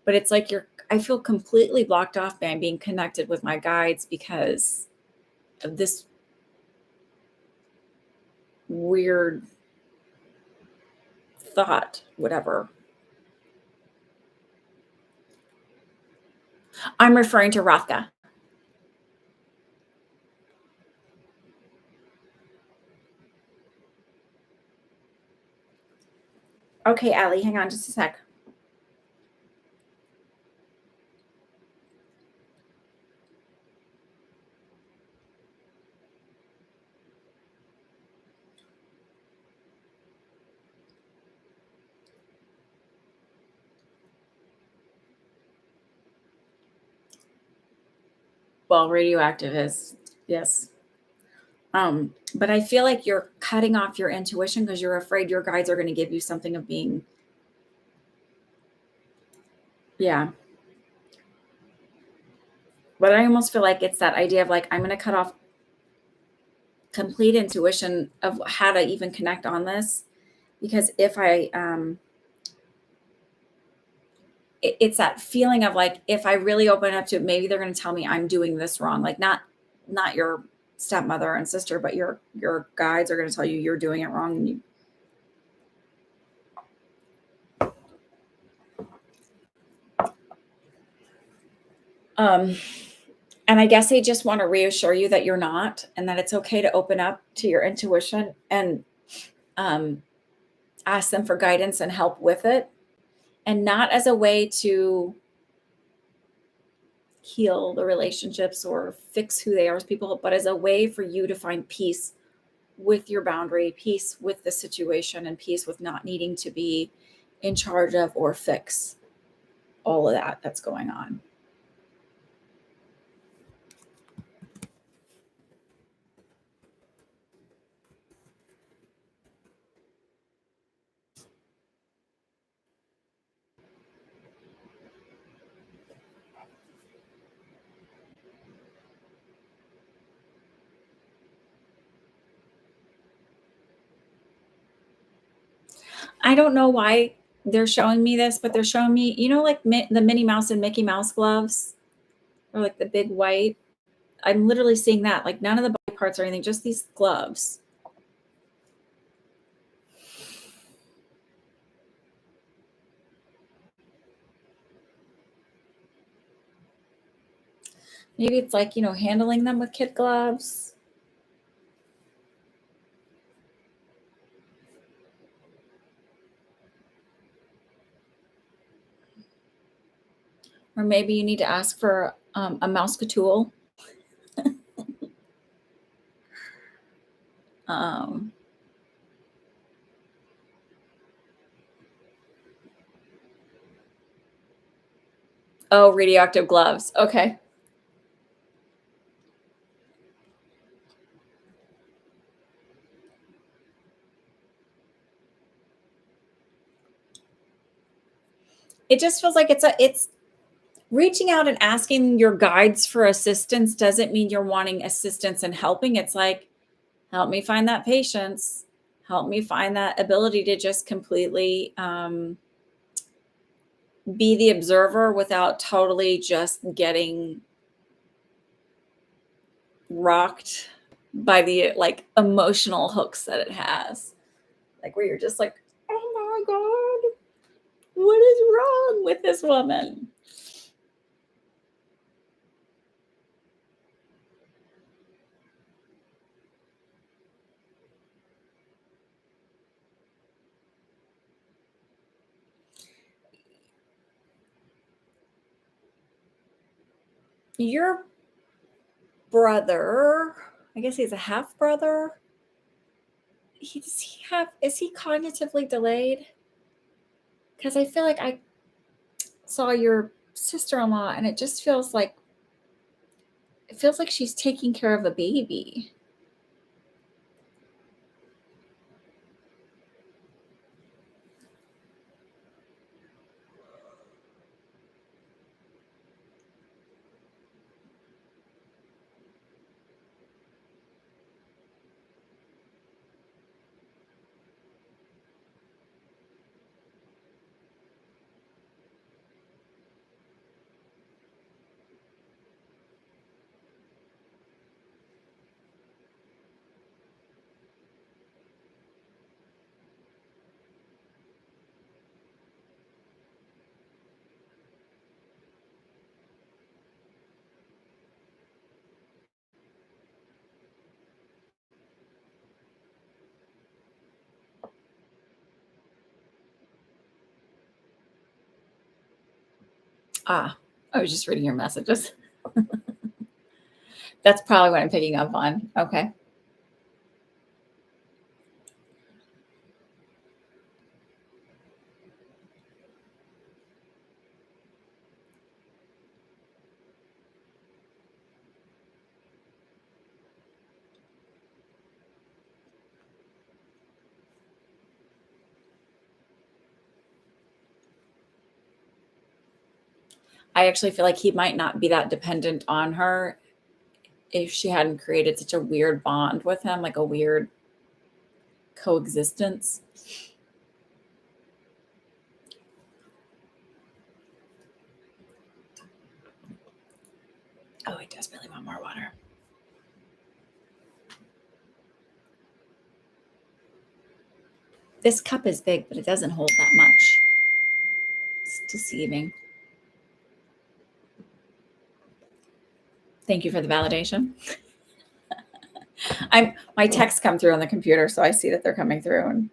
[SPEAKER 1] But it's like I feel completely blocked off by being connected with my guides because of this weird thought, whatever. I'm referring to Rathka. Okay, Allie, hang on just a sec. Well, radioactive is, yes. But I feel like you're cutting off your intuition because you're afraid your guides are going to give you something of being, yeah. But I almost feel like it's that idea of like, I'm going to cut off complete intuition of how to even connect on this. Because if I, it's that feeling of like, if I really open up to it, maybe they're going to tell me I'm doing this wrong. Like not your stepmother and sister, but your guides are going to tell you you're doing it wrong. And um, and I guess they just want to reassure you that you're not, and that it's okay to open up to your intuition and um, ask them for guidance and help with it, and not as a way to heal the relationships or fix who they are as people, but as a way for you to find peace with your boundary, peace with the situation, and peace with not needing to be in charge of or fix all of that that's going on. I don't know why they're showing me this, but they're showing me, like the Minnie Mouse and Mickey Mouse gloves, or like the big white. I'm literally seeing that, like none of the body parts or anything, just these gloves. Maybe it's like, handling them with kid gloves. Or maybe you need to ask for a mousecatool. um, oh, radioactive gloves. Okay. It just feels like it's reaching out and asking your guides for assistance doesn't mean you're wanting assistance and helping. It's like, help me find that patience, help me find that ability to just completely be the observer without totally just getting rocked by the like emotional hooks that it has, like where you're just like, oh my god, what is wrong with this woman? Your brother, I guess he's a half brother. Does he have, is he cognitively delayed? Because I feel like I saw your sister-in-law and it feels like she's taking care of a baby. Ah, I was just reading your messages. That's probably what I'm picking up on. Okay. I actually feel like he might not be that dependent on her if she hadn't created such a weird bond with him, like a weird coexistence. Oh, I desperately want more water. This cup is big, but it doesn't hold that much. It's deceiving. Thank you for the validation. My texts come through on the computer, so I see that they're coming through. And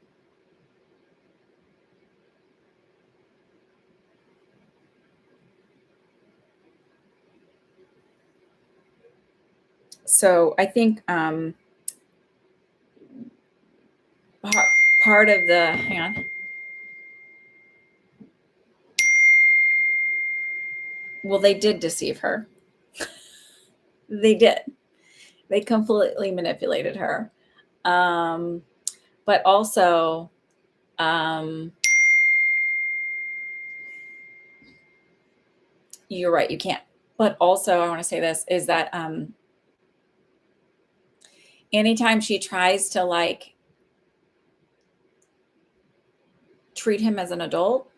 [SPEAKER 1] so I think part of the, hang on. Well, they did deceive her. They did. They completely manipulated her. But also, you're right, you can't. But also, I want to say this is that anytime she tries to like treat him as an adult,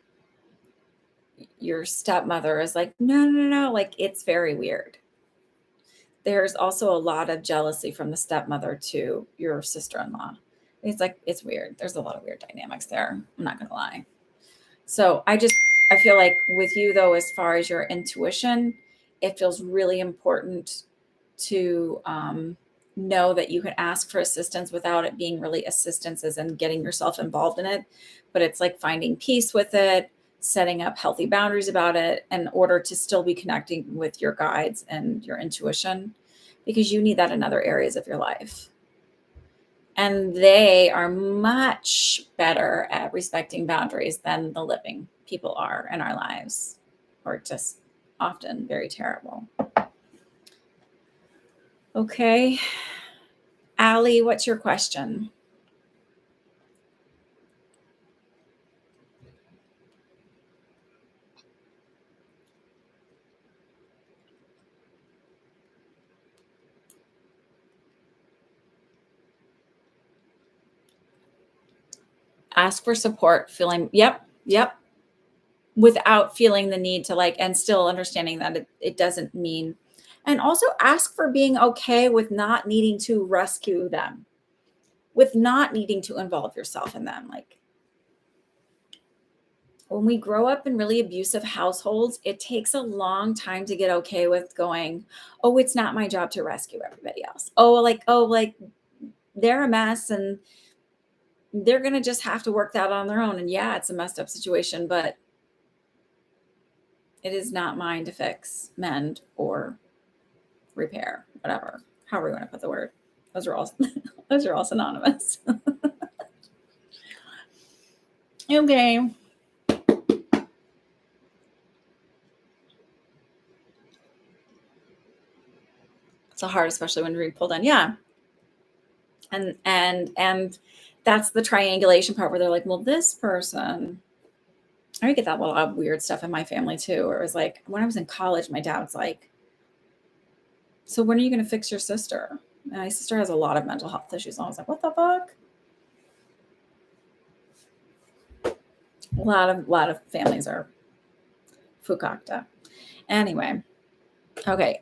[SPEAKER 1] your stepmother is like, no, like it's very weird. There's also a lot of jealousy from the stepmother to your sister-in-law. It's like, it's weird. There's a lot of weird dynamics there. I'm not going to lie. So I feel like with you though, as far as your intuition, it feels really important to know that you can ask for assistance without it being really assistance as in getting yourself involved in it. But it's like finding peace with it, setting up healthy boundaries about it in order to still be connecting with your guides and your intuition, because you need that in other areas of your life. And they are much better at respecting boundaries than the living people are in our lives, or just often very terrible. Okay. Allie, what's your question? Ask for support, feeling, yep. Without feeling the need to like, and still understanding that it doesn't mean, and also ask for being okay with not needing to rescue them, with not needing to involve yourself in them. Like when we grow up in really abusive households, it takes a long time to get okay with going, oh, it's not my job to rescue everybody else. Like they're a mess and they're going to just have to work that on their own. And yeah, it's a messed up situation, but it is not mine to fix, mend, or repair, whatever, however you want to put the word. Those are all those are all synonymous. Okay. It's hard, especially when you're pulled in. Yeah. And that's the triangulation part where they're like, well, this person, I get that a lot of weird stuff in my family too. Where it was like when I was in college, my dad was like, so when are you going to fix your sister? And my sister has a lot of mental health issues. And I was like, what the fuck? A lot of families are fukakta. Anyway, okay.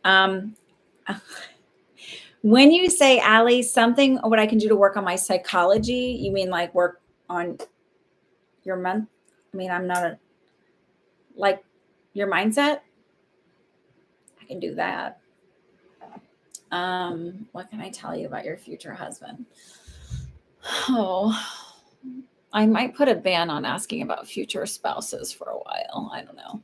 [SPEAKER 1] When you say, Allie, something what I can do to work on my psychology, you mean like work on your I mean, I'm not like your mindset. I can do that. What can I tell you about your future husband? Oh, I might put a ban on asking about future spouses for a while. I don't know.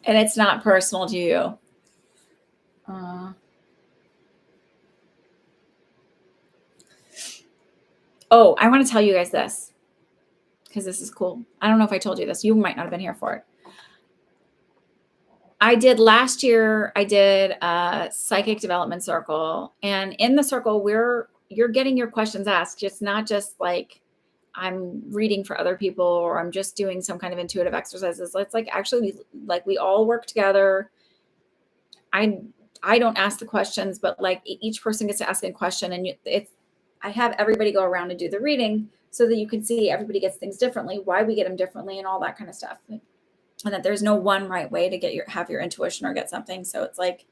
[SPEAKER 1] And it's not personal to you. Oh, I want to tell you guys this because this is cool. I don't know if I told you this. You might not have been here for it. I did last year, I did a psychic development circle. And in the circle, you're getting your questions asked. It's not just like I'm reading for other people or I'm just doing some kind of intuitive exercises. It's like actually like we all work together. I I don't ask the questions, but like each person gets to ask a question, and it's I have everybody go around and do the reading so that you can see everybody gets things differently, why we get them differently, and all that kind of stuff, and that there's no one right way to get have your intuition or get something. So it's like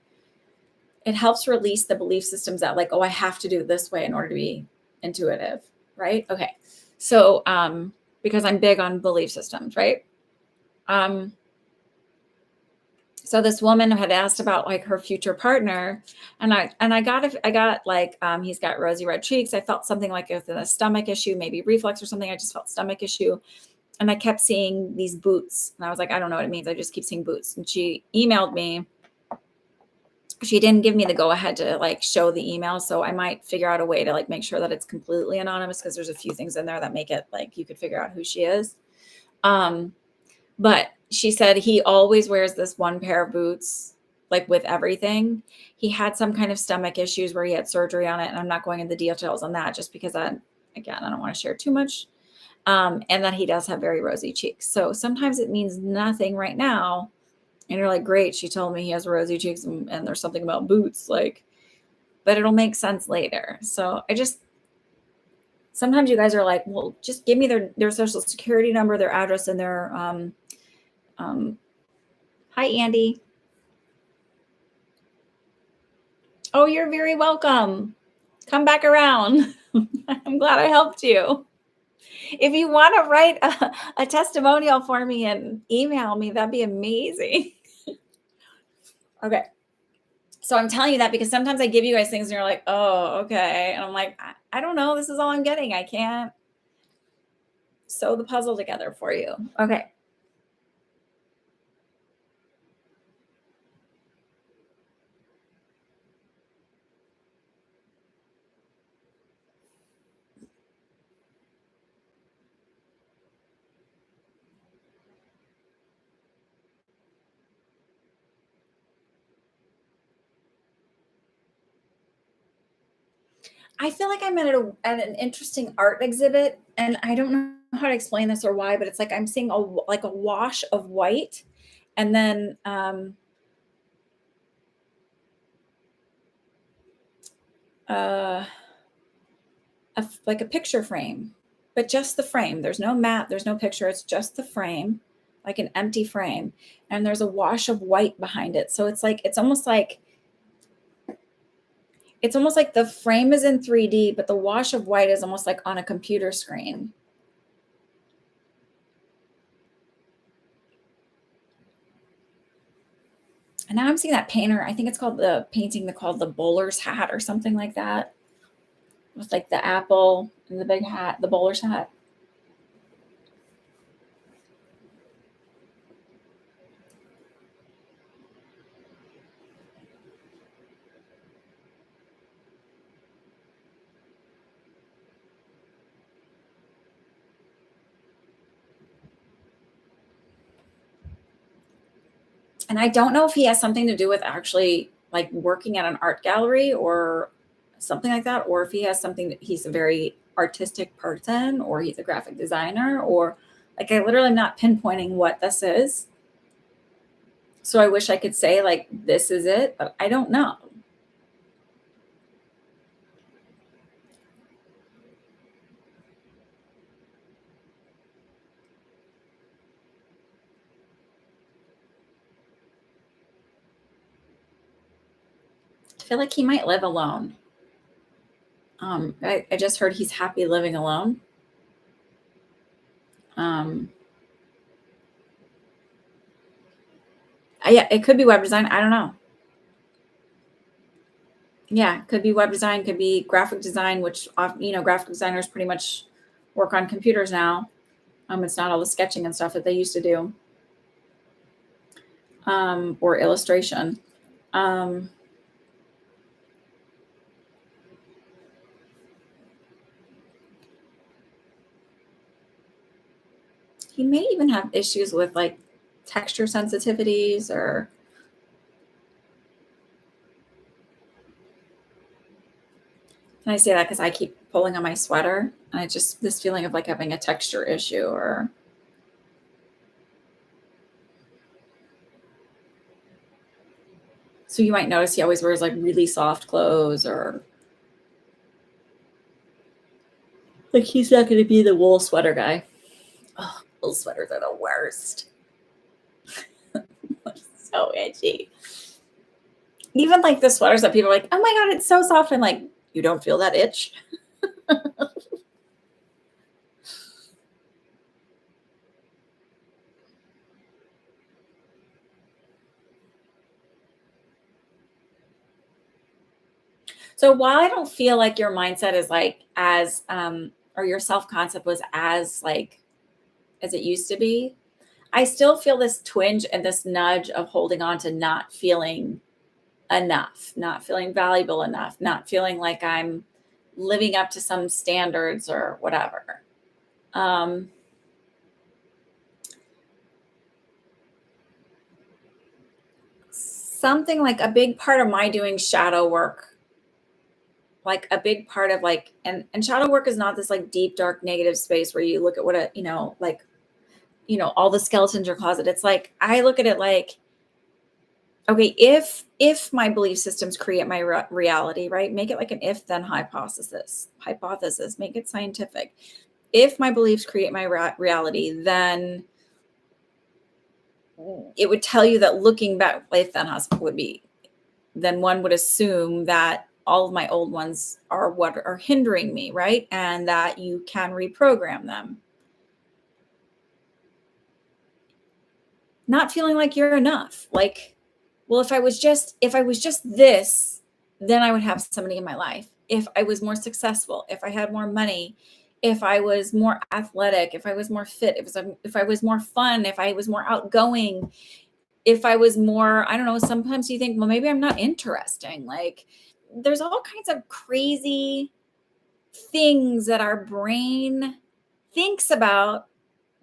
[SPEAKER 1] it helps release the belief systems that like, oh, I have to do it this way in order to be intuitive, right? Okay, so because I'm big on belief systems, right? Um, so this woman had asked about like her future partner, and I got like he's got rosy red cheeks. I felt something like with a stomach issue, maybe reflux or something. I just felt stomach issue, and I kept seeing these boots, and I was like, I don't know what it means. I just keep seeing boots. And she emailed me. She didn't give me the go ahead to like show the email, so I might figure out a way to like make sure that it's completely anonymous, because there's a few things in there that make it like you could figure out who she is. Um, But she said he always wears this one pair of boots, like with everything. He had some kind of stomach issues where he had surgery on it. And I'm not going into the details on that just because again, I don't want to share too much. And that he does have very rosy cheeks. So sometimes it means nothing right now. And you're like, great, she told me he has rosy cheeks and there's something about boots, like, but it'll make sense later. So sometimes you guys are like, well, just give me their social security number, their address, and their, hi, Andy. Oh, you're very welcome. Come back around. I'm glad I helped you. If you want to write a testimonial for me and email me, that'd be amazing. Okay. So I'm telling you that because sometimes I give you guys things and you're like, oh, okay. And I'm like, I don't know. This is all I'm getting. I can't sew the puzzle together for you. Okay. I feel like I'm at an interesting art exhibit, and I don't know how to explain this or why, but it's like I'm seeing like a wash of white, and then uh, like a picture frame, but just the frame. There's no mat, there's no picture. It's just the frame, like an empty frame, and there's a wash of white behind it. So it's almost like the frame is in 3D, but the wash of white is almost like on a computer screen. And now I'm seeing that painter. I think it's called the painting called the bowler's hat or something like that. With like the apple and the big hat, the bowler's hat. And I don't know if he has something to do with actually like working at an art gallery or something like that, or if he has something that he's a very artistic person or he's a graphic designer, or like I literally am not pinpointing what this is. So I wish I could say like this is it, but I don't know. I feel like he might live alone. I just heard he's happy living alone. Um, yeah, it could be web design. I don't know. Yeah, could be web design, could be graphic design, which graphic designers pretty much work on computers now. It's not all the sketching and stuff that they used to do, or illustration. Um, he may even have issues with like texture sensitivities, or can I say that because I keep pulling on my sweater? And I just, this feeling of like having a texture issue or. So you might notice he always wears like really soft clothes, or like he's not going to be the wool sweater guy. Oh, wool sweaters are the worst. So itchy. Even like the sweaters that people are like, oh my God, it's so soft. I'm like, you don't feel that itch? So while I don't feel like your mindset is like as, or your self concept was as like as it used to be, I still feel this twinge and this nudge of holding on to not feeling enough, not feeling valuable enough, not feeling like I'm living up to some standards or whatever. Um, Something like a big part of my doing shadow work, like a big part of like, and shadow work is not this like deep, dark, negative space where you look at what a, like, all the skeletons in your closet. It's like, I look at it like, okay, if my belief systems create my reality, right? Make it like an if then hypothesis, make it scientific. If my beliefs create my reality, then it would tell you that looking back, if then would be, then one would assume that all of my old ones are what are hindering me, right? And that you can reprogram them. Not feeling like you're enough. Like, well, if I was just this, then I would have somebody in my life. If I was more successful, if I had more money, if I was more athletic, if I was more fit, if I was more fun, if I was more outgoing, if I was more, I don't know, sometimes you think, well, maybe I'm not interesting. Like, there's all kinds of crazy things that our brain thinks about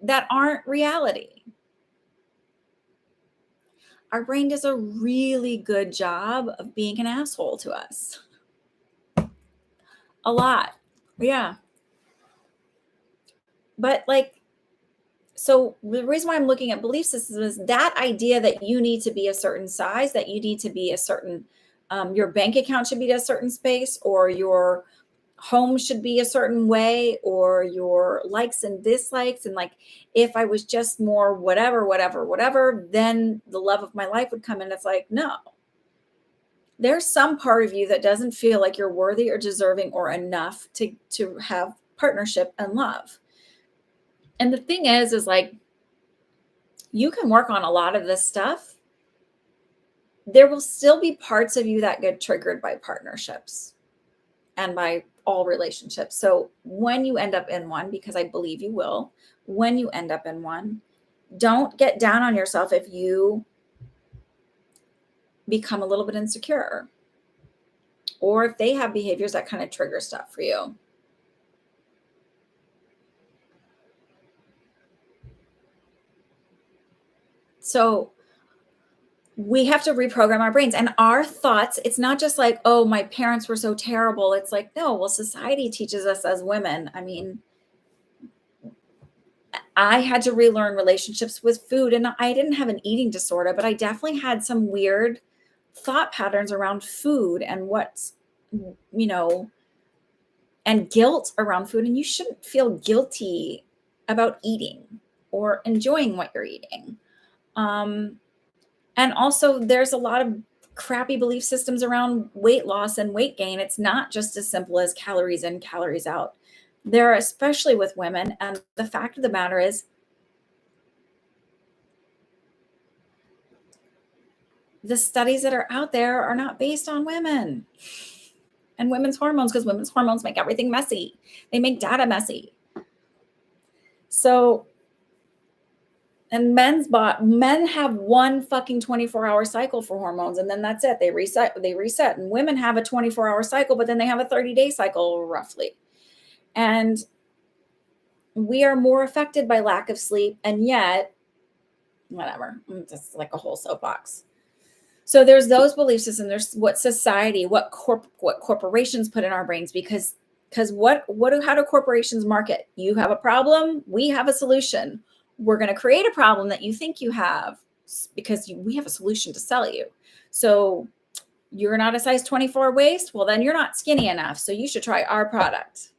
[SPEAKER 1] that aren't reality. Our brain does a really good job of being an asshole to us. A lot. Yeah. But like, so the reason why I'm looking at belief systems is that idea that you need to be a certain size, that you need to be a certain, your bank account should be a certain space, or your home should be a certain way, or your likes and dislikes. And like, if I was just more whatever, then the love of my life would come in. It's like, no, there's some part of you that doesn't feel like you're worthy or deserving or enough to have partnership and love. And the thing is like, you can work on a lot of this stuff. There will still be parts of you that get triggered by partnerships and by all relationships. So when you end up in one, because I believe you will, when you end up in one, don't get down on yourself if you become a little bit insecure, or if they have behaviors that kind of trigger stuff for you. So we have to reprogram our brains and our thoughts. It's not just like, oh, my parents were so terrible. It's like, no, well, society teaches us as women. I mean, I had to relearn relationships with food, and I didn't have an eating disorder, but I definitely had some weird thought patterns around food and what's, and guilt around food. And you shouldn't feel guilty about eating or enjoying what you're eating. And also, there's a lot of crappy belief systems around weight loss and weight gain. It's not just as simple as calories in, calories out. There, especially with women. And the fact of the matter is, the studies that are out there are not based on women and women's hormones, because women's hormones make everything messy. They make data messy. So, and men have one fucking 24-hour cycle for hormones, and then that's it. They reset. And women have a 24-hour cycle, but then they have a 30-day cycle roughly. And we are more affected by lack of sleep, and yet, whatever, it's just like a whole soapbox. So there's those belief systems. There's what society, what corporations put in our brains, because Because how do corporations market? You have a problem, we have a solution. We're going to create a problem that you think you have because we have a solution to sell you. So you're not a size 24 waist. Well, then you're not skinny enough. So you should try our product,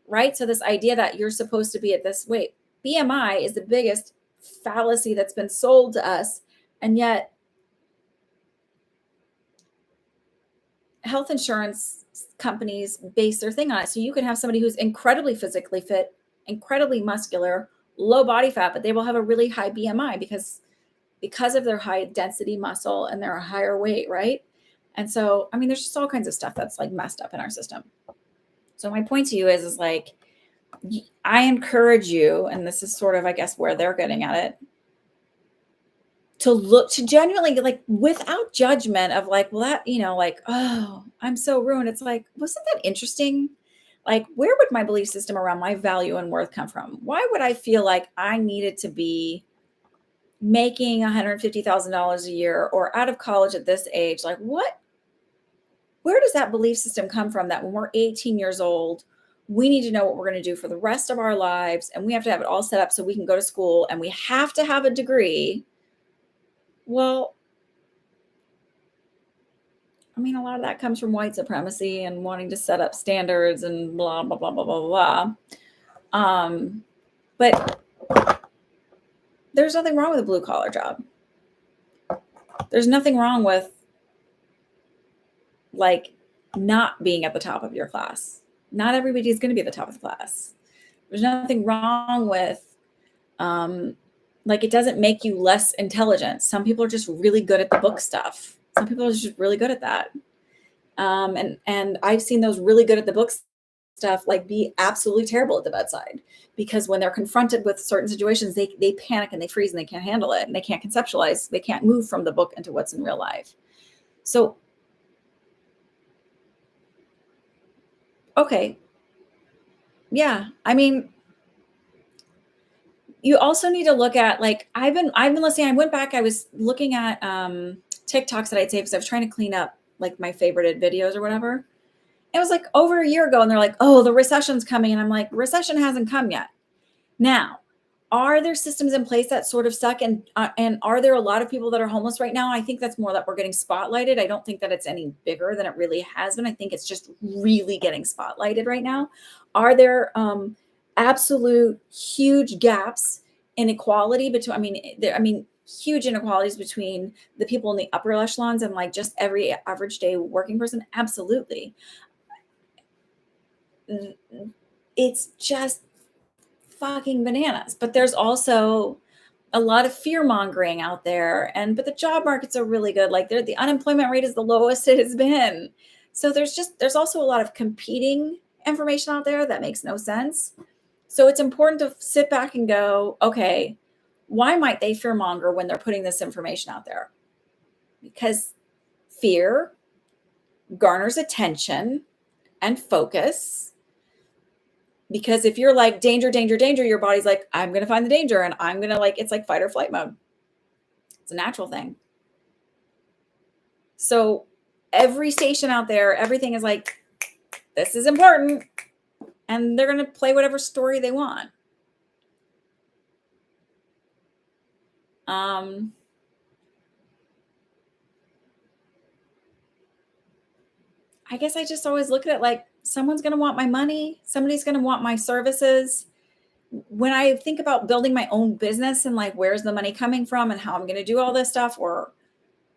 [SPEAKER 1] right? So this idea that you're supposed to be at this weight, BMI is the biggest fallacy that's been sold to us. And yet health insurance companies base their thing on it. So you can have somebody who's incredibly physically fit, incredibly muscular, low body fat, but they will have a really high BMI because of their high density muscle and their higher weight, right? And so, I mean, there's just all kinds of stuff that's like messed up in our system. So my point to you is like, I encourage you, and this is sort of, I guess, where they're getting at it, to look, to genuinely, like, without judgment of like, well, that, like, oh, I'm so ruined. It's like, wasn't that interesting? Like, where would my belief system around my value and worth come from? Why would I feel like I needed to be making $150,000 a year or out of college at this age? Like, where does that belief system come from that when we're 18 years old, we need to know what we're going to do for the rest of our lives, and we have to have it all set up so we can go to school, and we have to have a degree? Well, I mean, a lot of that comes from white supremacy and wanting to set up standards and blah, blah, blah, blah, blah, blah. But there's nothing wrong with a blue collar job. There's nothing wrong with like not being at the top of your class. Not everybody is going to be at the top of the class. There's nothing wrong with, like, it doesn't make you less intelligent. Some people are just really good at the book stuff. Some people are just really good at that. And I've seen those really good at the book stuff like be absolutely terrible at the bedside, because when they're confronted with certain situations, they panic and they freeze and they can't handle it and they can't conceptualize. They can't move from the book into what's in real life. So, okay. Yeah. I mean, you also need to look at, like, I've been listening. I went back, I was looking at TikToks that I'd saved because I was trying to clean up like my favorited videos or whatever. It was like over a year ago, and they're like, oh, the recession's coming. And I'm like, recession hasn't come yet. Now, are there systems in place that sort of suck? And are there a lot of people that are homeless right now? I think that's more that we're getting spotlighted. I don't think that it's any bigger than it really has been. I think it's just really getting spotlighted right now. Are there absolute huge gaps in equality between, huge inequalities between the people in the upper echelons and like just every average day working person? Absolutely. It's just fucking bananas. But there's also a lot of fear mongering out there, but the job markets are really good. Like, the unemployment rate is the lowest it has been. So there's also a lot of competing information out there that makes no sense. So it's important to sit back and go, okay, why might they fear monger when they're putting this information out there? Because fear garners attention and focus. Because if you're like, danger, danger, danger, your body's like, I'm going to find the danger, and I'm going to, like, it's like fight or flight mode. It's a natural thing. So every station out there, everything is like, this is important. And they're going to play whatever story they want. I guess I just always look at it like, someone's going to want my money. Somebody's going to want my services. When I think about building my own business and like, where's the money coming from and how I'm going to do all this stuff, or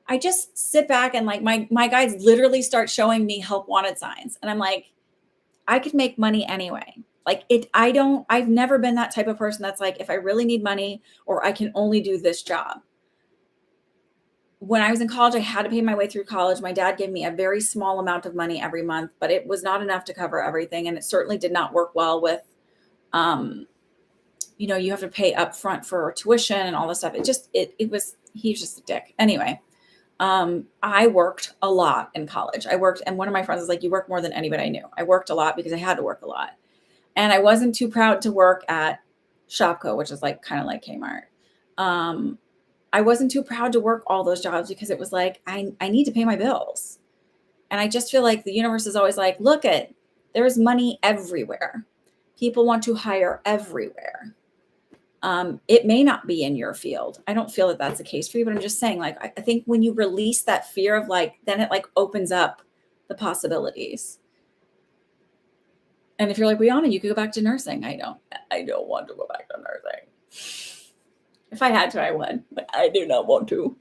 [SPEAKER 1] I just sit back and like my guides literally start showing me help wanted signs. And I'm like, I could make money anyway. Like, I've never been that type of person that's like, if I really need money or I can only do this job. When I was in college, I had to pay my way through college. My dad gave me a very small amount of money every month, but it was not enough to cover everything. And it certainly did not work well with, you have to pay up front for tuition and all this stuff. He was just a dick. Anyway, I worked a lot in college. And one of my friends was like, you work more than anybody I knew. I worked a lot because I had to work a lot. And I wasn't too proud to work at Shopko, which is like kind of like Kmart. I wasn't too proud to work all those jobs because it was like, I need to pay my bills. And I just feel like the universe is always like, look at, There's money everywhere. People want to hire everywhere. It may not be in your field. I don't feel that that's the case for you, but I'm just saying, like, I think when you release that fear of like, then it like opens up the possibilities. And if you're like, Rihanna, you could go back to nursing. I don't want to go back to nursing. If I had to, I would, but I do not want to.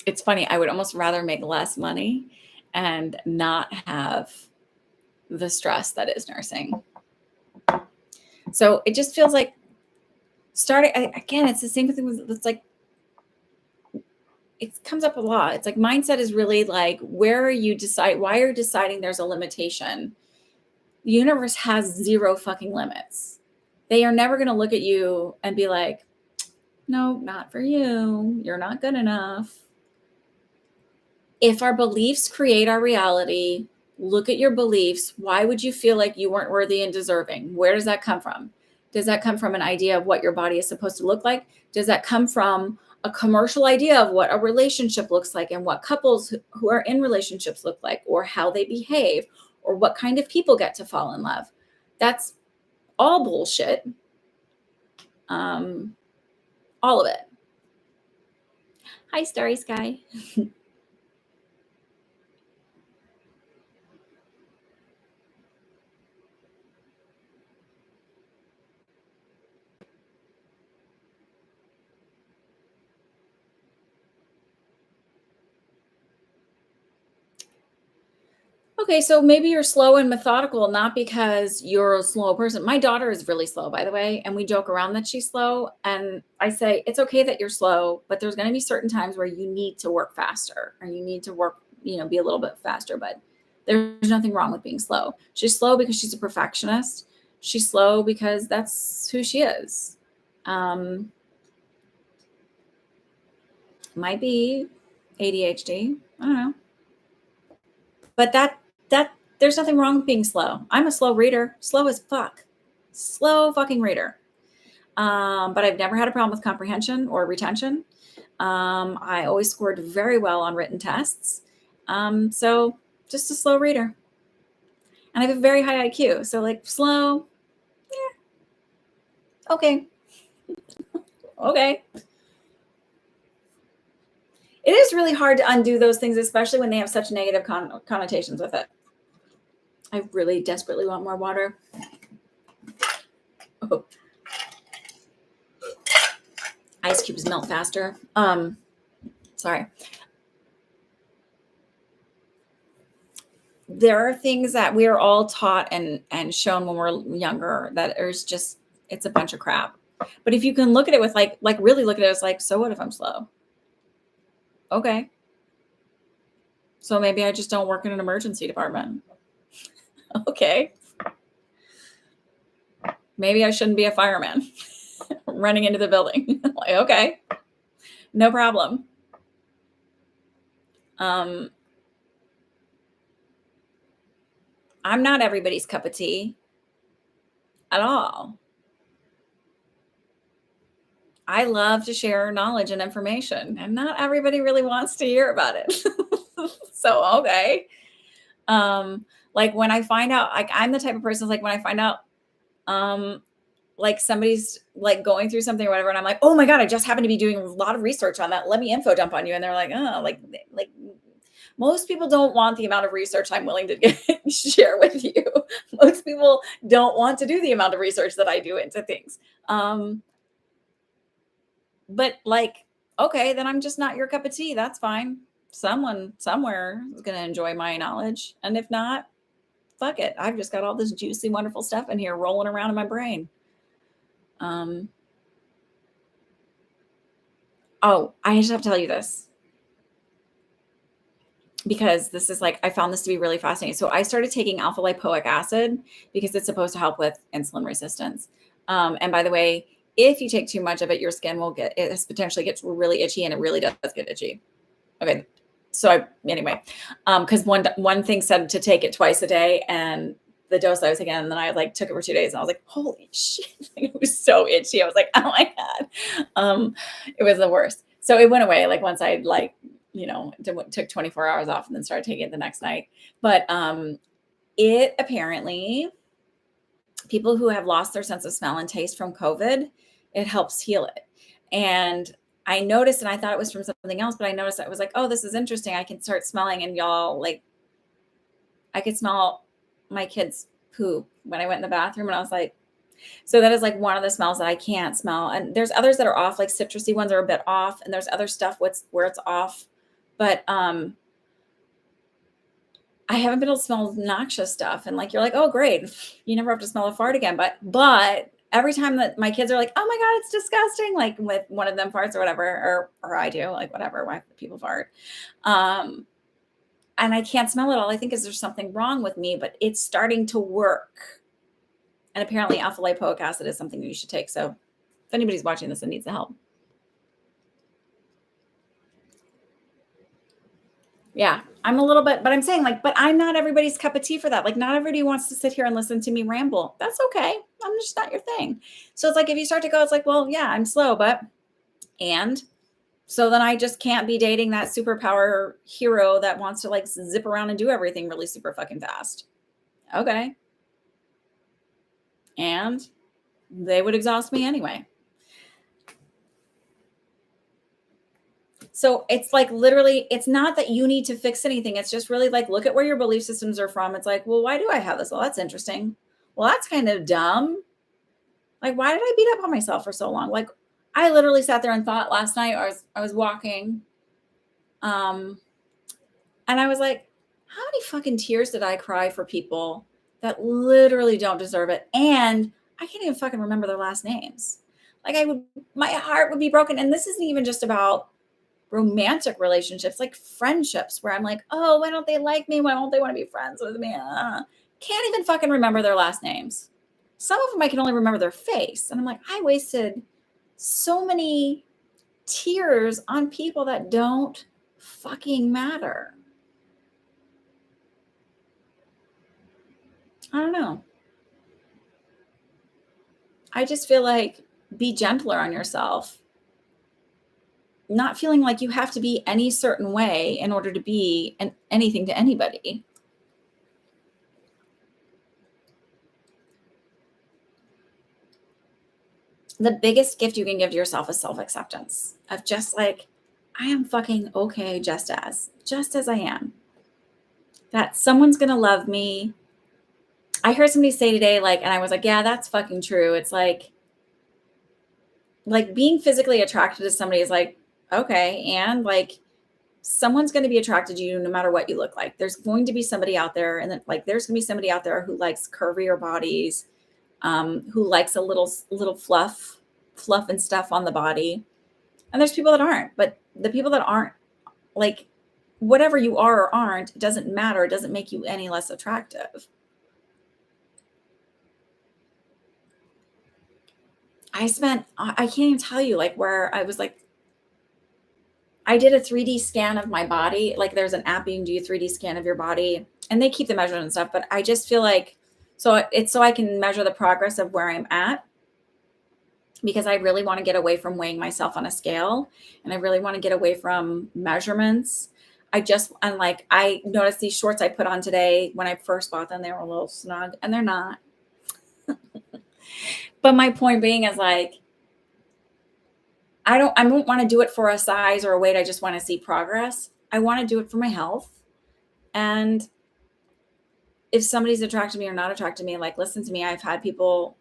[SPEAKER 1] It's funny. I would almost rather make less money and not have the stress that is nursing. So it just feels like again, it's the same thing with, it's like, it comes up a lot. It's like mindset is really like, why are you deciding there's a limitation? The universe has zero fucking limits. They are never going to look at you and be like, no, not for you. You're not good enough. If our beliefs create our reality, look at your beliefs. Why would you feel like you weren't worthy and deserving? Where does that come from? Does that come from an idea of what your body is supposed to look like? Does that come from a commercial idea of what a relationship looks like and what couples who are in relationships look like, or how they behave, or what kind of people get to fall in love? That's all bullshit. All of it. Hi, Starry Sky. Okay, so maybe you're slow and methodical, not because you're a slow person. My daughter is really slow, by the way, and we joke around that she's slow. And I say, it's okay that you're slow, but there's going to be certain times where you need to work faster, or you need to work, be a little bit faster. But there's nothing wrong with being slow. She's slow because she's a perfectionist. She's slow because that's who she is. Might be ADHD. I don't know. But that there's nothing wrong with being slow. I'm a slow reader, slow as fuck, slow fucking reader. But I've never had a problem with comprehension or retention. I always scored very well on written tests. So just a slow reader. And I have a very high IQ. So like slow, yeah. Okay. Okay. It is really hard to undo those things, especially when they have such negative connotations with it. I really desperately want more water. Oh. Ice cubes melt faster. Sorry. There are things that we are all taught and shown when we're younger that is just, it's a bunch of crap. But if you can look at it with like really look at it as like, so what if I'm slow? Okay. So maybe I just don't work in an emergency department. Okay. Maybe I shouldn't be a fireman running into the building. Like, okay, no problem. I'm not everybody's cup of tea at all. I love to share knowledge and information, and not everybody really wants to hear about it. So, okay. Like when I find out, like I'm the type of person, like when I find out, like somebody's like going through something or whatever, and I'm like, oh my God, I just happened to be doing a lot of research on that. Let me info dump on you. And they're like, oh, like most people don't want the amount of research I'm willing to share with you. Most people don't want to do the amount of research that I do into things. But like, okay, then I'm just not your cup of tea. That's fine. Someone somewhere is going to enjoy my knowledge. And if not, fuck it. I've just got all this juicy, wonderful stuff in here rolling around in my brain. Oh, I just have to tell you this, because this is like, I found this to be really fascinating. So I started taking alpha lipoic acid because it's supposed to help with insulin resistance. And by the way, if you take too much of it, your skin will potentially gets really itchy, and it really does get itchy. Okay. So anyway, because one thing said to take it twice a day, and the dose I was taking, and then I like took it for 2 days, and I was like, holy shit, it was so itchy. I was like, oh my God. It was the worst. So it went away like once I like took 24 hours off and then started taking it the next night. But it apparently, people who have lost their sense of smell and taste from COVID, it helps heal it. And I noticed, and I thought it was from something else, but I noticed I was like, oh, this is interesting. I can start smelling, and y'all, like, I could smell my kids' poop when I went in the bathroom, and I was like, so that is like one of the smells that I can't smell. And there's others that are off, like citrusy ones are a bit off, and there's other stuff where it's off. But I haven't been able to smell noxious stuff. And like, you're like, oh, great, you never have to smell a fart again. But every time that my kids are like, oh my God, it's disgusting, like with one of them farts or whatever, or I do, like whatever, why people fart. And I can't smell it. All I think is there's something wrong with me, but it's starting to work. And apparently alpha lipoic acid is something that you should take. So if anybody's watching this and needs the help. Yeah, I'm a little bit, but I'm saying, like, but I'm not everybody's cup of tea for that. Like, not everybody wants to sit here and listen to me ramble. That's okay. I'm just not your thing. So it's like, if you start to go, it's like, well, yeah, I'm slow, and so then I just can't be dating that superpower hero that wants to like zip around and do everything really super fucking fast. Okay. And they would exhaust me anyway. So it's like, literally, it's not that you need to fix anything. It's just really like, look at where your belief systems are from. It's like, well, why do I have this? Well, that's interesting. Well, that's kind of dumb. Like, why did I beat up on myself for so long? Like, I literally sat there and thought last night, I was walking, and I was like, how many fucking tears did I cry for people that literally don't deserve it? And I can't even fucking remember their last names. Like, my heart would be broken. And this isn't even just about romantic relationships, like friendships, where I'm like, oh, why don't they like me? Why don't they want to be friends with me? Can't even fucking remember their last names. Some of them I can only remember their face. And I'm like, I wasted so many tears on people that don't fucking matter. I don't know. I just feel like, be gentler on yourself. Not feeling like you have to be any certain way in order to be anything to anybody. The biggest gift you can give to yourself is self-acceptance, of just like, I am fucking okay just as I am. That someone's going to love me. I heard somebody say today, like, and I was like, yeah, that's fucking true. It's like being physically attracted to somebody is like, okay. And like, someone's going to be attracted to you no matter what you look like. There's going to be somebody out there, and then like, there's going to be somebody out there who likes curvier bodies, who likes a little fluff and stuff on the body. And there's people that aren't, but the people that aren't, like, whatever you are or aren't, it doesn't matter. It doesn't make you any less attractive. I can't even tell you, like, where I was like, I did a 3D scan of my body. Like, there's an app you can do a 3D scan of your body, and they keep the measurement and stuff. But I just feel like, so it's so I can measure the progress of where I'm at, because I really want to get away from weighing myself on a scale, and I really want to get away from measurements. I noticed these shorts I put on today, when I first bought them, they were a little snug, and they're not. But my point being is, like, I don't want to do it for a size or a weight. I just want to see progress. I want to do it for my health. And if somebody's attracted to me or not attracted to me, like, listen to me. I've had people,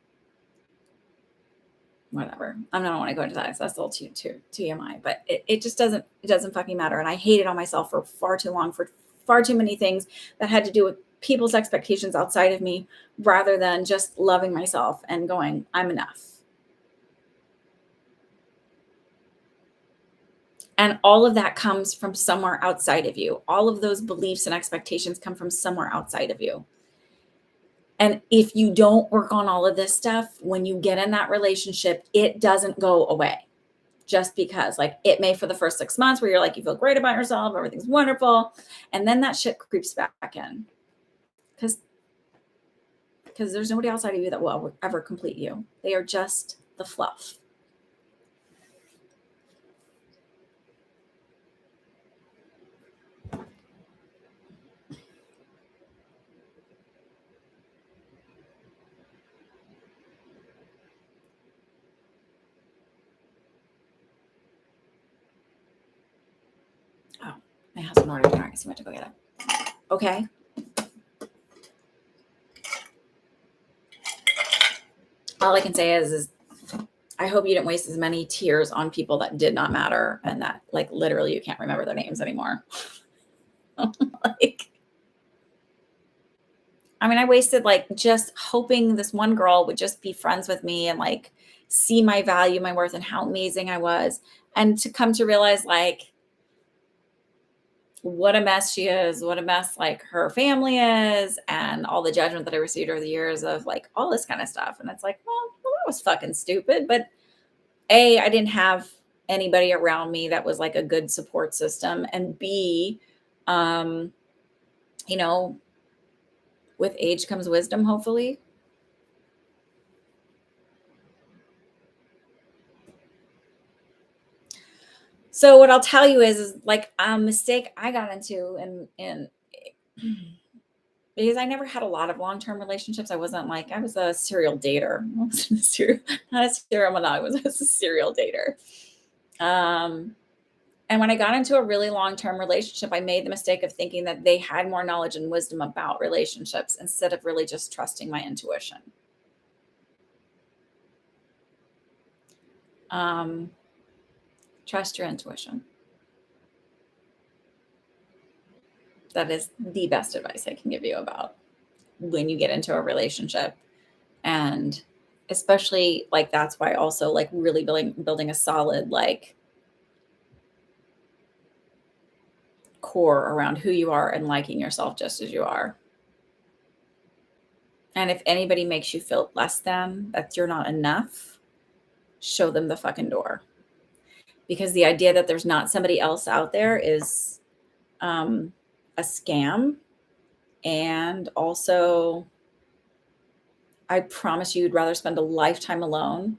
[SPEAKER 1] whatever. I don't want to go into that. That's a little too TMI, but it just doesn't fucking matter. And I hated on myself for far too long, for far too many things that had to do with people's expectations outside of me, rather than just loving myself and going, I'm enough. And all of that comes from somewhere outside of you. All of those beliefs and expectations come from somewhere outside of you. And if you don't work on all of this stuff, when you get in that relationship, it doesn't go away. Just because, like, it may for the first 6 months, where you're like, you feel great about yourself, everything's wonderful. And then that shit creeps back in. Because there's nobody outside of you that will ever complete you. They are just the fluff. My husband ordered dinner. I guess he went to go get it. Okay. All I can say is I hope you didn't waste as many tears on people that did not matter and that like literally you can't remember their names anymore. Like, I mean, I wasted like just hoping this one girl would just be friends with me and like see my value, my worth, and how amazing I was. And to come to realize like what a mess she is, what a mess like her family is, and all the judgment that I received over the years of like all this kind of stuff. And it's like, well, that was fucking stupid. But A, I didn't have anybody around me that was like a good support system. And B, um, you know, with age comes wisdom, hopefully. So what I'll tell you is like a mistake I got into and because I never had a lot of long-term relationships. I wasn't like I was a serial dater. I wasn't a serial, not a serial monogamous, I was a serial dater. And when I got into a really long-term relationship, I made the mistake of thinking that they had more knowledge and wisdom about relationships instead of really just trusting my intuition. Trust your intuition. That is the best advice I can give you about when you get into a relationship. And especially like that's why also like really building a solid like core around who you are and liking yourself just as you are. And if anybody makes you feel less than, that you're not enough, show them the fucking door. Because the idea that there's not somebody else out there is a scam. And also, I promise you'd rather spend a lifetime alone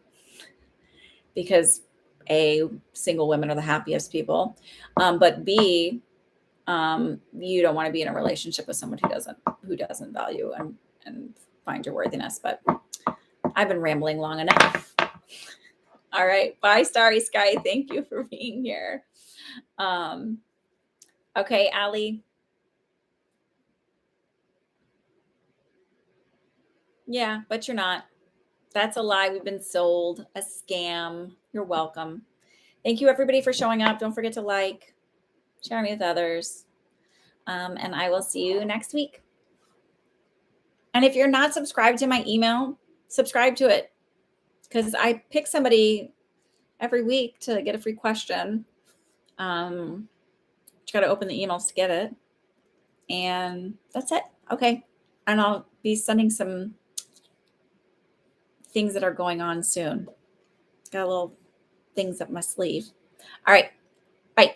[SPEAKER 1] because A, single women are the happiest people. But B, you don't want to be in a relationship with someone who doesn't value and find your worthiness. But I've been rambling long enough. All right. Bye, Starry Sky. Thank you for being here. Okay, Allie. Yeah, but you're not. That's a lie. We've been sold a scam. You're welcome. Thank you, everybody, for showing up. Don't forget to like, share me with others. And I will see you next week. And if you're not subscribed to my email, subscribe to it because I pick somebody every week to get a free question. You got to open the emails to get it. And that's it. Okay. And I'll be sending some things that are going on soon. Got little things up my sleeve. All right. Bye.